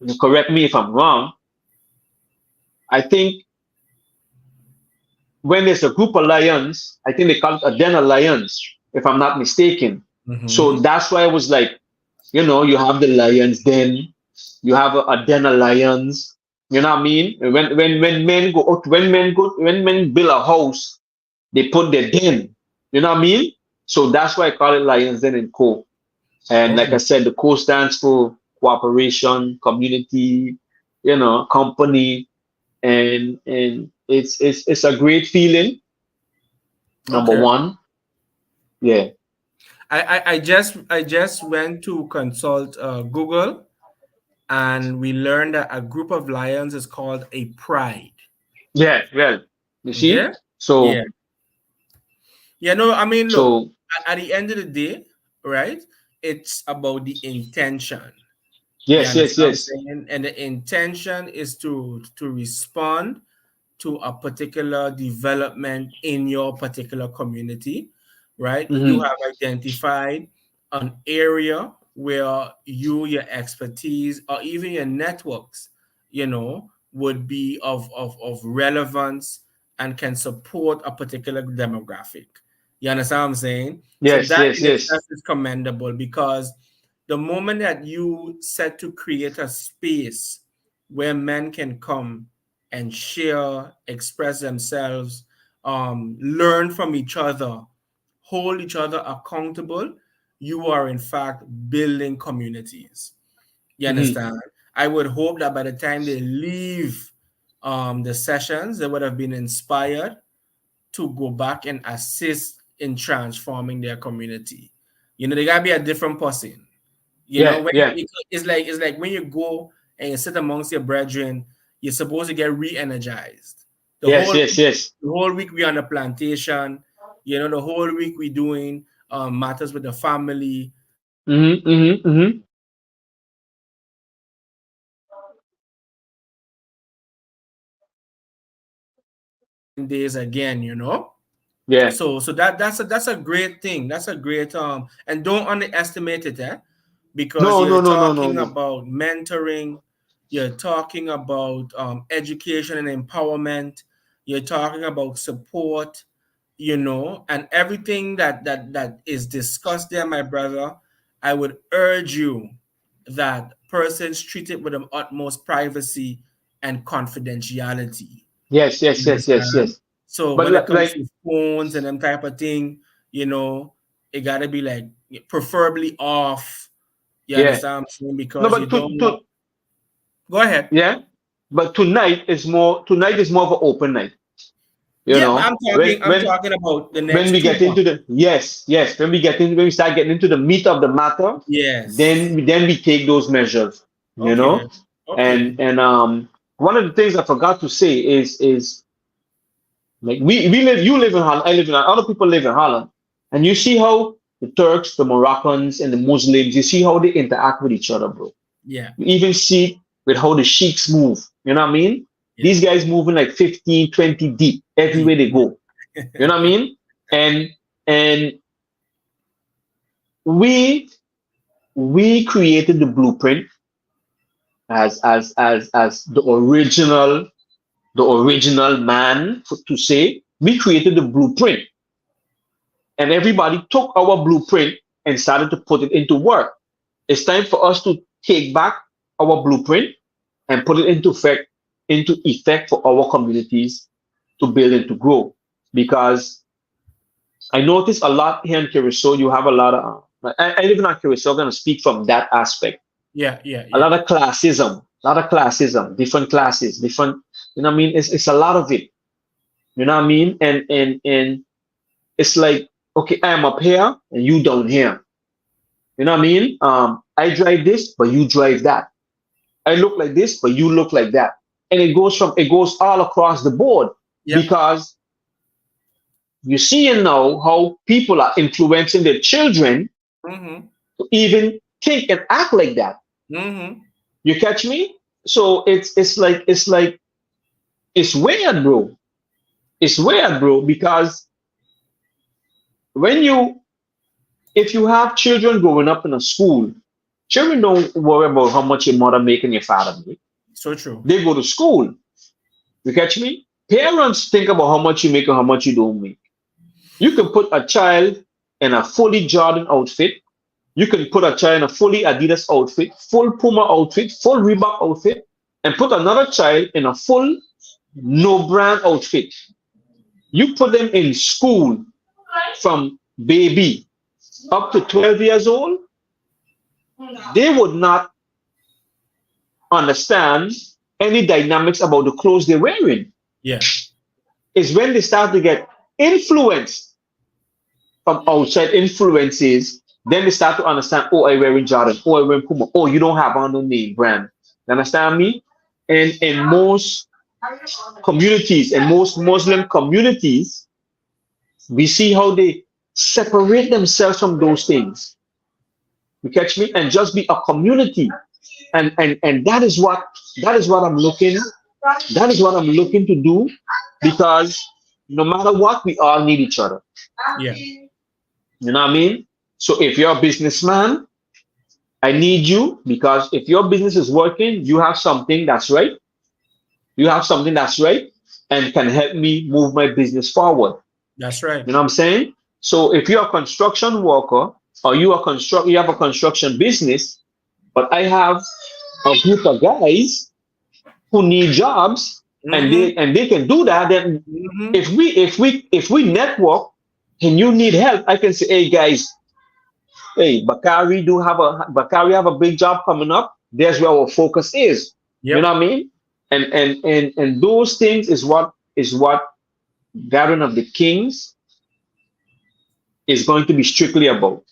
you correct me if I'm wrong, I think when there's a group of lions, I think they call it a den of lions, if I'm not mistaken. So Mm-hmm. that's why I was like, you have the lions den, you have a den of lions. You know what I mean? When men go out, when men build a house, they put their den. You know what I mean? So that's why I call it Lions Den and Co. And like I Oh, said, the co stands for cooperation, community, company, and it's a great feeling. Number okay. one, yeah, I just went to consult Google, and we learned that a group of lions is called a pride. yeah, well, you see, Okay. Yeah. so Yeah. No, I mean, look, so at the end of the day, right? It's about the intention. You yes, yes, understand what I'm yes, saying? And the intention is to respond to a particular development in your particular community, right? You hmm have identified an area where your expertise, or even your networks, would be of relevance and can support a particular demographic. You understand what I'm saying? So yes, that yes, in yes, itself is commendable, because the moment that you set to create a space where men can come and share, express themselves, learn from each other, hold each other accountable, you are in fact building communities. You hmm understand? I would hope that by the time they leave the sessions, they would have been inspired to go back and assist in transforming their community. They gotta be a different person. yeah, yeah, It's like when you go and you sit amongst your brethren, you're supposed to get re-energized. The yes, whole yes, yes, the whole week we on the plantation, the whole week we doing matters with the family. hmm hmm hmm Days again. yeah, So that's a great thing. That's a great and don't underestimate it, because no, you're no, no, no, no, talking no, about mentoring, you're talking about education and empowerment, you're talking about support, and everything that is discussed there, my brother. I would urge you that persons treat it with the utmost privacy and confidentiality. yes, yes, You yes, yes, understand? yes, So but when it comes like, to phones and them type of thing, it gotta be like preferably off. You yeah, understand what I'm saying? no, Because you but don't want. Go ahead. yeah, but tonight is more of an open night. You Yeah, but know, I'm when talking. I'm when talking about the when next we two get into months. the yes, yes, when we start getting into the meat of the matter, Yes. then we take those measures. You Okay. know, Okay. and one of the things I forgot to say is like we live you live in Holland, I live in Holland, other people live in Holland, and you see how the Turks, the Moroccans, and the Muslims, you see how they interact with each other, bro. Yeah. You even see with how the sheiks move. You know what I mean? Yeah. These guys moving like 15, 20 deep everywhere Deep. they Yeah. go. You know what I mean? And and we we created the blueprint as the original man to say we created the blueprint, and everybody took our blueprint and started to put it into work. It's time for us to take back our blueprint and put it into effect for our communities to build and to grow. because I notice a lot here in Curacao. You have a lot of. I live in Curacao. I'm gonna speak from that aspect. Yeah, yeah, A yeah. lot of classism, different classes, different. You know what I mean? It's a lot of it. You know what I mean? And it's like, okay, I'm up here and you down here. You know what I mean? I drive this, but you drive that. I look like this, but you look like that. And it goes all across the board Yep. because you see now how people are influencing their children Mm-hmm. to even think and act like that. Mm-hmm. You catch me? So it's weird, bro. It's weird, bro, because when you if you have children growing up in a school, children don't worry about how much your mother make and your father make. So true. They go to school. You catch me? Parents think about how much you make and how much you don't make. You can put a child in a fully Jordan outfit. You can put a child in a fully Adidas outfit, full Puma outfit, full Reebok outfit, and put another child in a full no brand outfit. You put them in school from baby up to 12 years old, they would not understand any dynamics about the clothes they're wearing. Yeah. It's when they start to get influenced from outside influences, then they start to understand, oh, I wearing Jordan, oh, I wearing Puma, oh, you don't have on no name brand. You understand me? And in most communities, and most Muslim communities, we see how they separate themselves from those things. You catch me? And just be a community. And that is what I'm looking to do, because no matter what, we all need each other. Yeah. You know what I mean? So if you're a businessman, I need you, because if your business is working, you have something that's right. You have something that's right and can help me move my business forward. That's right. You know what I'm saying? So if you're a construction worker, or you have a construction business, but I have a group of guys who need jobs, Mm-hmm. and they can do that, then Mm-hmm. if we network and you need help, I can say, hey guys, hey, Bakari have a big job coming up. There's where our focus is. You Yep. know what I mean? And those things is what Gathering of the Kings is going to be strictly about.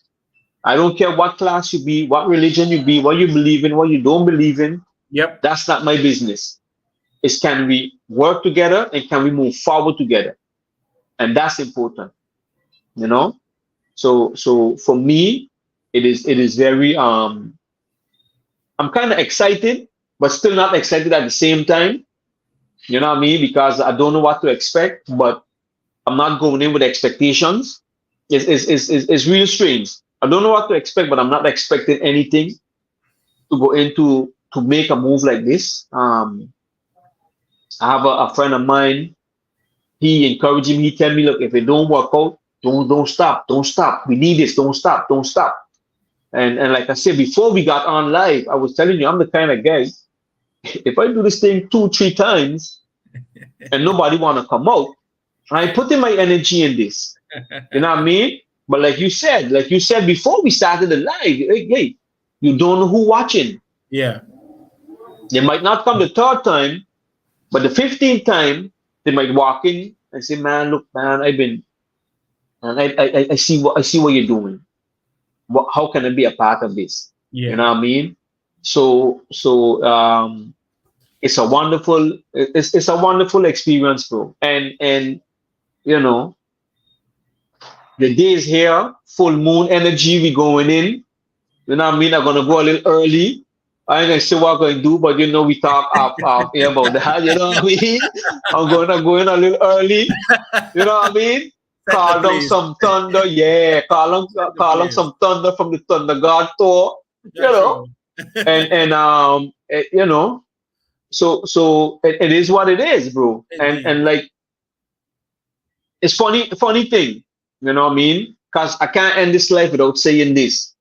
I don't care what class you be, what religion you be, what you believe in, what you don't believe in. Yep. That's not my business. It's, can we work together and can we move forward together? And that's important, you know? So for me, it is very I'm kind of excited, but still not excited at the same time. You know what I mean? Because I don't know what to expect, but I'm not going in with expectations. It's real strange. I don't know what to expect, but I'm not expecting anything to go into to make a move like this. I have a friend of mine. He encouraged me. He tell me, look, if it don't work out, don't stop, don't stop. We need this. Don't stop, don't stop. And like I said before we got on live, I was telling you, I'm the kind of guy. If I do this thing 2-3 times and nobody want to come out, I put in my energy in this. You know what I mean? But like you said before we started the live, hey, you don't know who watching. Yeah. They might not come the third time, but the 15th time they might walk in and say, "Man, look, man, I see what you're doing. How can I be a part of this?" You Yeah. know what I mean? So it's a wonderful experience, bro. And you know, the day is here, full moon energy, we going in. You know what I mean? I'm gonna go a little early. I ain't gonna say what I'm gonna do, but we talk up here about that. You know what I mean? I'm gonna go in a little early. You know what I mean? Set the Call down blaze. some thunder, yeah. Set the Call down blaze. some thunder from the Thunder God tour. You That's know, right. so it is what it is, bro. And Indeed. and like, it's funny thing. You know what I mean? Because I can't end this life without saying this.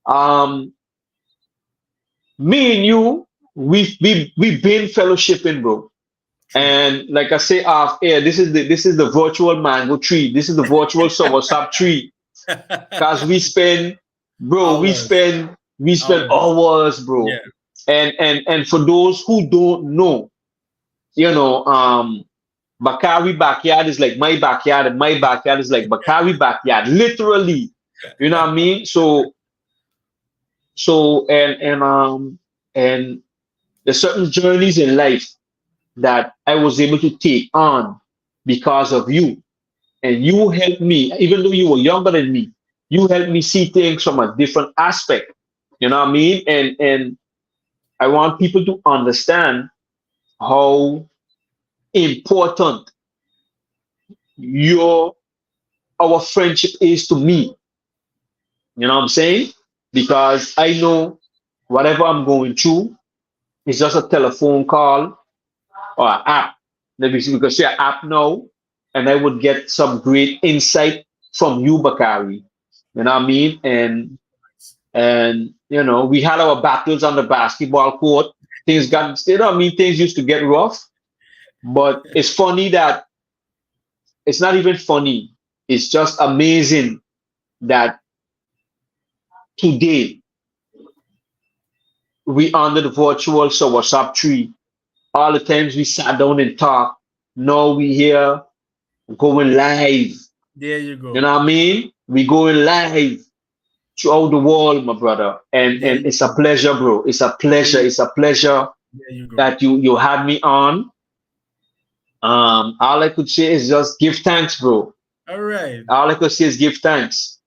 Um, Me and you, we've been fellowshipping, bro. True. And like I say off air, this is the virtual mango tree. This is the virtual soursop tree. Cause we spend, bro, Hours. we spend Hours. hours, bro. Yeah. And for those who don't know, you know, Bakari backyard is like my backyard, and my backyard is like Bakari backyard, literally. You know what I mean? So and there's certain journeys in life that I was able to take on because of you. And you helped me, even though you were younger than me, you helped me see things from a different aspect. You know what I mean? And I want people to understand how important your our friendship is to me. You know what I'm saying? Because I know whatever I'm going through is just a telephone call or an app. Maybe we could say an app now, and I would get some great insight from you, Bakari. You know what I mean? And you know, we had our battles on the basketball court. Things got, you know what I mean? Things used to get rough, but it's funny that it's not even funny. It's just amazing that today we under the virtual so what's up tree. All the times we sat down and talked. Now we here going live. There you You go. know what I mean? We going live throughout the world, my brother. There And you it's a go. pleasure, bro. It's a There pleasure. you It's a pleasure there you go. that you had me on. All I could say is just give thanks, bro. All right. All I could say is give thanks.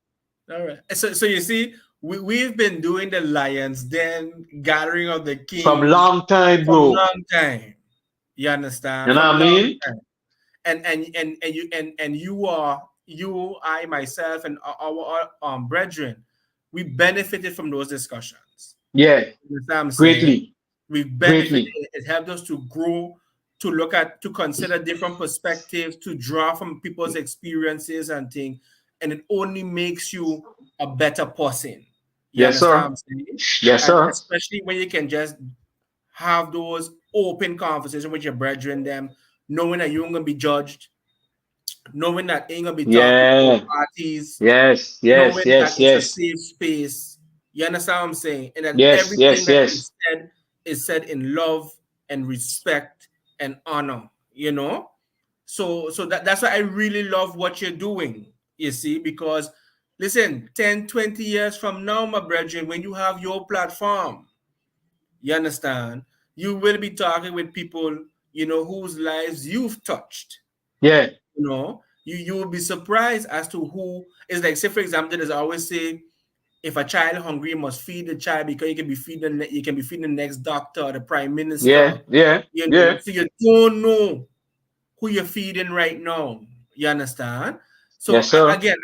All right. So you see, we've been doing the Lions Den gathering of the From kings long time, from bro. long time. You You understand? know From what I long mean? time. And you are you, I, myself, and our brethren, we benefited from those discussions. Yeah, You understand what I'm saying? greatly, We benefited. greatly. It helped us to grow, to look at, to consider different perspectives, to draw from people's experiences and things, and it only makes you a better person. You Yes, understand what sir. I'm saying? Yes, And sir. especially when you can just have those open conversations with your brethren, them knowing that you ain't gonna be judged, knowing that ain't gonna be talked to both Yeah. parties, Yes, yes, knowing that yes, it's a yes. safe space. You understand what I'm saying? And that Yes, everything yes, that yes. is said in love and respect and honor, you know? So that's why I really love what you're doing, you see, because listen, 10, 20 years from now, my brethren, when you have your platform, you understand, you will be talking with people, whose lives you've touched. Yeah. You will be surprised as to who is like, say for example, there's always say, if a child hungry, you must feed the child because you can be feeding the next doctor or the prime Yeah, minister. yeah, yeah. So you don't know who you're feeding right now. You understand? So Yes, sir. again,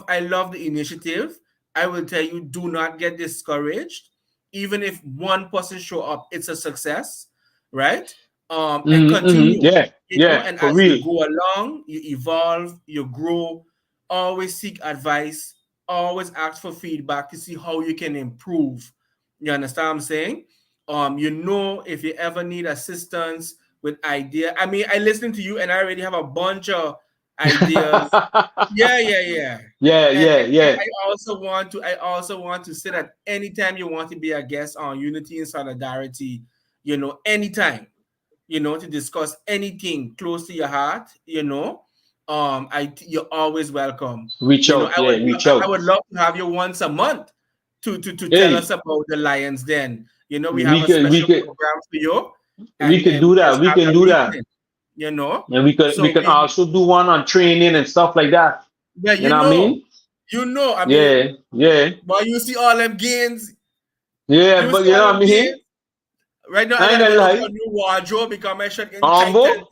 I love the initiative. I will tell you, do not get discouraged. Even if one person show up, it's a success, right? And Mm-hmm, mm-hmm. continue, Yeah, yeah, and for as you real. go along, you evolve, you grow. Always seek advice. Always ask for feedback to see how you can improve. You understand what I'm saying? If you ever need assistance with idea. I mean, I listen to you and I already have a bunch of ideas. Yeah, yeah, yeah. Yeah, And yeah, yeah. I also want to say that anytime you want to be a guest on Unity and Solidarity, anytime, to discuss anything close to your heart, you're always welcome. Reach out, I yeah, would reach I out. would love to have you once a month to tell us Hey, about the Lions Den. We have we a can we special can program for you, we and can we do that. just We have can a do that. meeting, And we so can we also do one on training and stuff like that. yeah, You know what I mean? I Yeah, mean, yeah. but you see all them gains, Yeah, you but see you know all what I them mean? gains. Right now, I I ain't gotta gonna go look for a lie. new wardrobe because my shirt getting tight and Humble?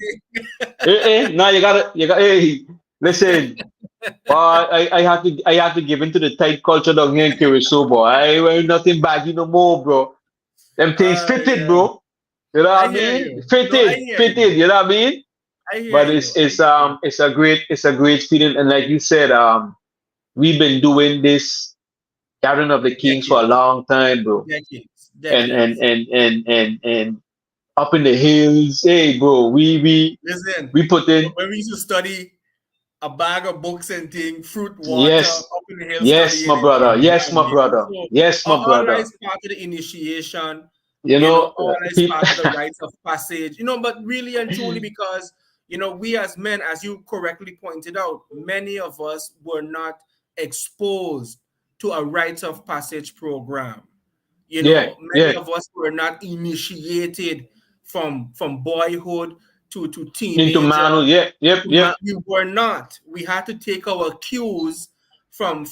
Now you got hey, listen. I have to give into the tight culture down here in Curacao, boy. I ain't wearing nothing baggy no more, bro. Them things fitted, yeah, bro. You know I what I hear mean? you. No, I Fitted, hear you. fitted. You know what I mean? I hear But you. I hear you. it's a great feeling. And like you said, we've been doing this Gathering of the Kings for a Decades, long time, bro. decades, And and decades. and and and and up in the hills. Hey, bro, Listen, we put in. when we used to study a bag of books and things, fruit, water, Yes, up in the hill yes, studying my brother. and Yes, my you know. brother. So Yes, my all brother. is part of the initiation, You you know, know, all is people. part of the rites of passage, you know, but really and truly because, you know, we as men, as you correctly pointed out, many of us were not exposed to a rites of passage program. You Yeah, know, many yeah. of us were not initiated from boyhood to Into teenager. Manu. Yep, yep, yep. We were not. We had to take our cues from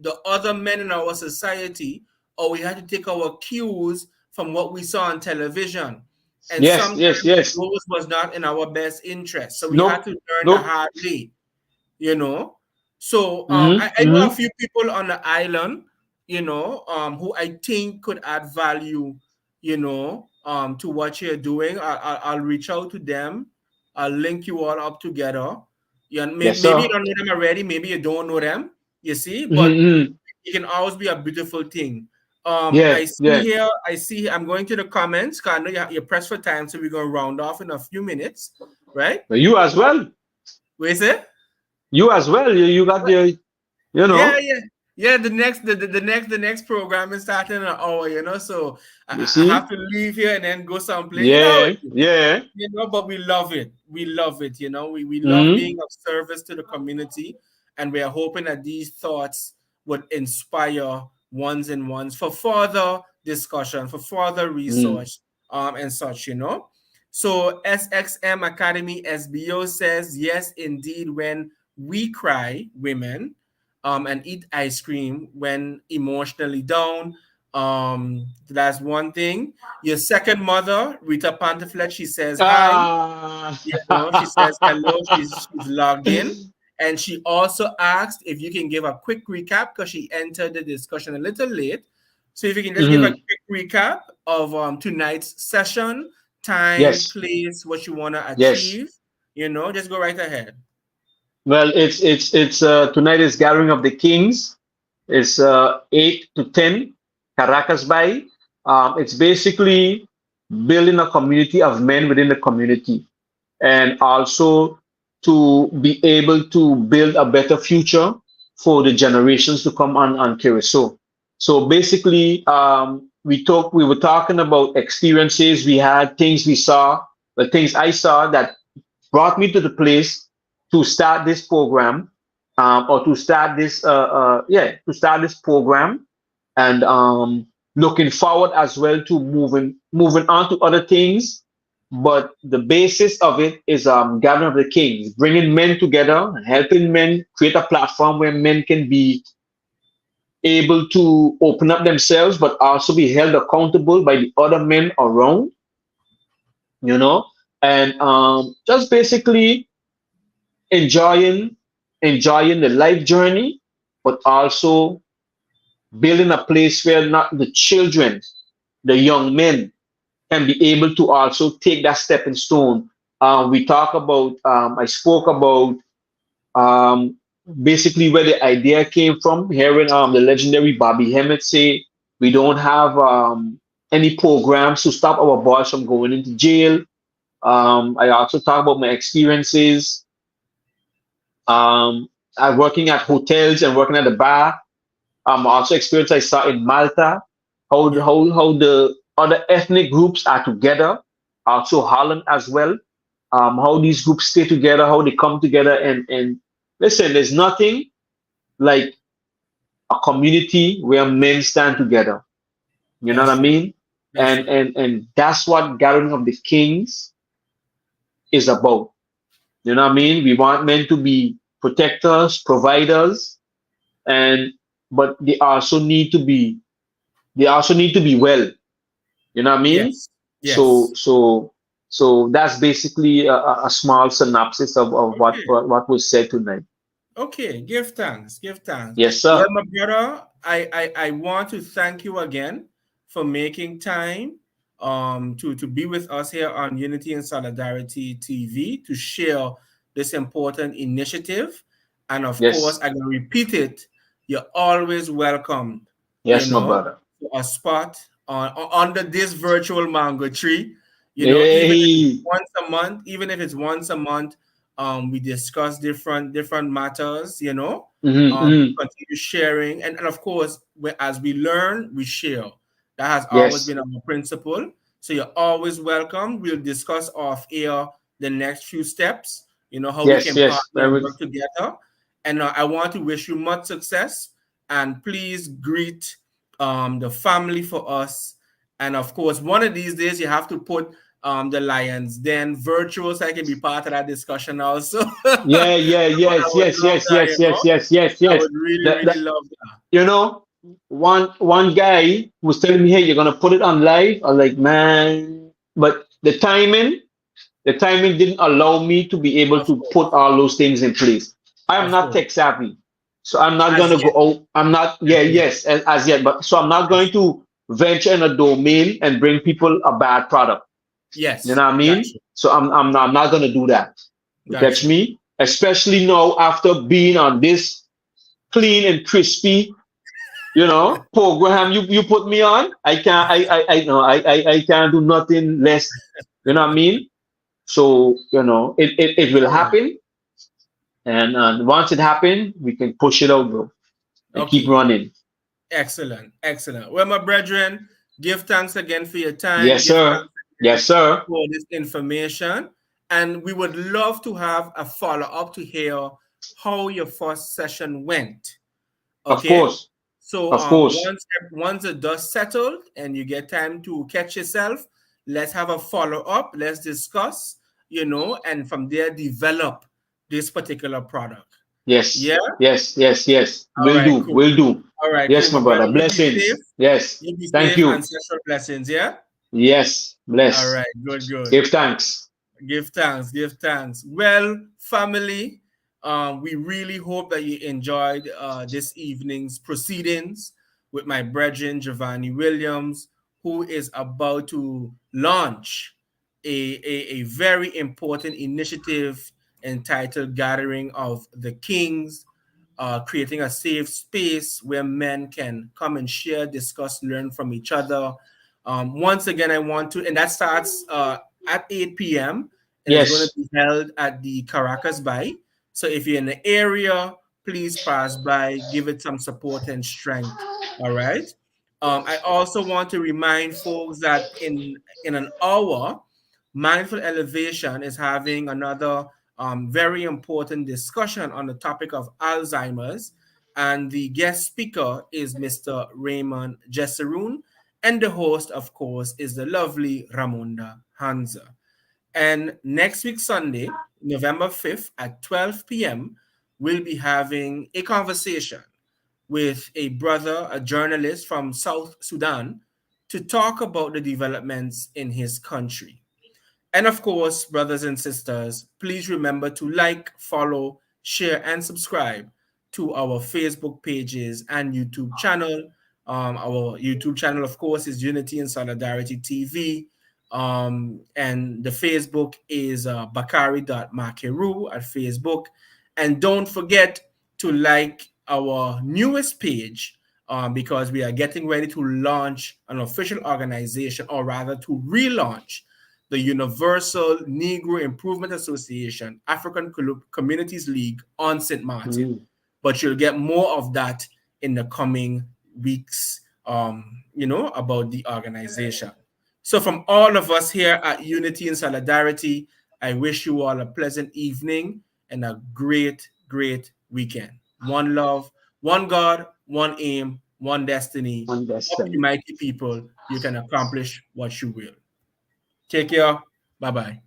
the other men in our society, or we had to take our cues from what we saw on television. And Yes, yes, sometimes yes. those was not in our best interest. So we had Nope, to learn the nope. hard way, you know. So Mm-hmm, I know a mm-hmm. few people on the island, you know, who I think could add value, you know, to what you're doing. I'll reach out to them. I'll link you all up together. Yeah, Yes, maybe you sir. don't know them already. Maybe you don't know them. You see, but Mm-hmm, mm-hmm. it can always be a beautiful thing. Yeah, I see yeah. here. I see. I'm going to the comments. 'Cause I know you're pressed for time, so we're gonna round off in a few minutes, right? But you as well. Wait a sec. You as well. You got your, you Yeah, know. yeah, yeah. The next program is starting in an hour, you know. So You I see? have to leave here and then go someplace. You know how it Yeah, is, yeah. you know, but we love it. We love it, you know. We love Mm-hmm, being of service to the community, and we are hoping that these thoughts would inspire ones and ones for further discussion, for further mm-hmm. research, and such, you know. So SXM Academy SBO says yes, indeed. When we cry, women, and eat ice cream when emotionally down. That's one thing. Your second mother, Rita Pantaflet, she says hi. Ah. You know, she says hello. She's logged in. And she also asked if you can give a quick recap because she entered the discussion a little late. So if you can just give a Mm-hmm. quick recap of tonight's session, time, Yes, place, what you want to yes. achieve, you know, just go right ahead. Well, it's tonight is Gathering of the Kings. It's 8 to 10 Caracas Bay. It's basically building a community of men within the community, and also to be able to build a better future for the generations to come on Curacao. So basically, we were talking about experiences we had, things we saw, the things I saw that brought me to the place to start this program, or to start this to start this program, and looking forward as well to moving on to other things. But the basis of it is gathering of the kings, bringing men together, helping men create a platform where men can be able to open up themselves, but also be held accountable by the other men around, you know, and just basically enjoying enjoying the life journey, but also building a place where not the children, the young men, can be able to also take that stepping stone. We talk about, I spoke about um, basically where the idea came from, hearing the legendary Bobby Hemmett say, we don't have any programs to stop our boys from going into jail. I also talk about my experiences, working at hotels and working at the bar. Also experience I saw in Malta, Yeah. how the other ethnic groups are together, also Holland as well. How these groups stay together, how they come together, and listen, there's nothing like a community where men stand together. You know That's what I true. mean? That's And true. and and that's what Gathering of the Kings is about. You know what I mean? We want men to be protectors, providers, and but they also need to be well. You know what I mean? Yes. So Yes. so so that's basically a small synopsis of Okay. what was said tonight. Okay. Give thanks. Give thanks. Yes, Well, sir. my brother, I want to thank you again for making time to be with us here on Unity and Solidarity TV to share this important initiative. And of course, Yes. I'm gonna repeat it. You're always welcome, you Yes, my know, brother. to a spot under this virtual mango tree. You know, even if it's Hey. once a month, even if it's once a month, we discuss different matters, you know, Mm-hmm. continue sharing. And of course, as we learn, we share. That has always Yes. been our principle. So you're always welcome. We'll discuss off air the next few steps, you know, how we Yes. can Yes. partner and work together. And I want to wish you much success. And please greet the family for us. And of course, one of these days you have to put the Lions then virtual so I can be part of that discussion also. Yeah. Yeah. I Yes. would Yes. love Yes. that, you Yes. know. Yes. Yes. Yes. I Yes. would really, The, really love that. you know, one guy was telling me, "Hey, you're gonna put it on live." I was like, "Man," but the timing didn't allow me to be able Of to put course. all those things in place. I am Of not course. tech savvy, so I'm not As gonna go yet. out. I'm not. Yeah, As yet. yes, as yet, but so I'm not As going to venture in a domain and bring people a bad product. You yes. know what I mean? Gotcha. So I'm not gonna do that. You catch Gotcha. me? Especially now after being on this clean and crispy, program you put me on. I can't. I no. I can't do nothing less. You know what I mean? So it will All right. happen, and once it happens, we can push it out, bro, and keep Okay. running. Excellent. Excellent. Well, my brethren, give thanks again for your time. Yes, Give sir. thanks Yes, again sir. for this information. And we would love to have a follow up to hear how your first session went. Of Okay. course. So Of course. once the dust settled and you get time to catch yourself, let's have a follow up. Let's discuss, you know, and from there develop this particular product. Yes. Yeah. Yes. Yes. Yes. All Will right. do. Cool. Will do. All right. Cool, Yes, my my brother. brother. You be safe. Blessings. Yes. You be Thank safe. you. Ancestral blessings. Yeah. Yes. All Bless. right. Good. Good. Give thanks. Give thanks. Give thanks. Well, family, we really hope that you enjoyed this evening's proceedings with my brethren Giovanni Williams, who is about to launch a very important initiative entitled Gathering of the Kings, creating a safe space where men can come and share, discuss, learn from each other. Once again, I want to, and that starts at 8 p.m. and it's going to Yes. be held at the Caracas Bay. So if you're in the area, please pass by, give it some support and strength. All right. I also want to remind folks that in an hour, Mindful Elevation is having another very important discussion on the topic of Alzheimer's. And the guest speaker is Mr. Raymond Jesseroon. And the host, of course, is the lovely Ramonda Hanza. And next week, Sunday, November 5th at 12 p.m., we'll be having a conversation with a brother, a journalist from South Sudan, to talk about the developments in his country. And of course, brothers and sisters, please remember to like, follow, share, and subscribe to our Facebook pages and YouTube channel. Our YouTube channel, of course, is Unity and Solidarity TV. And the Facebook is bakari.makeru at Facebook. And don't forget to like our newest page because we are getting ready to launch an official organization, or rather to relaunch the Universal Negro Improvement Association African Communities League on St. Martin. Mm. But you'll get more of that in the coming weeks, about the organization. So from all of us here at Unity and Solidarity, I wish you all a pleasant evening and a great, great weekend. One love, one God, one aim, one destiny. Up to you, Understand. mighty people, you can accomplish what you will. Take care. Bye bye.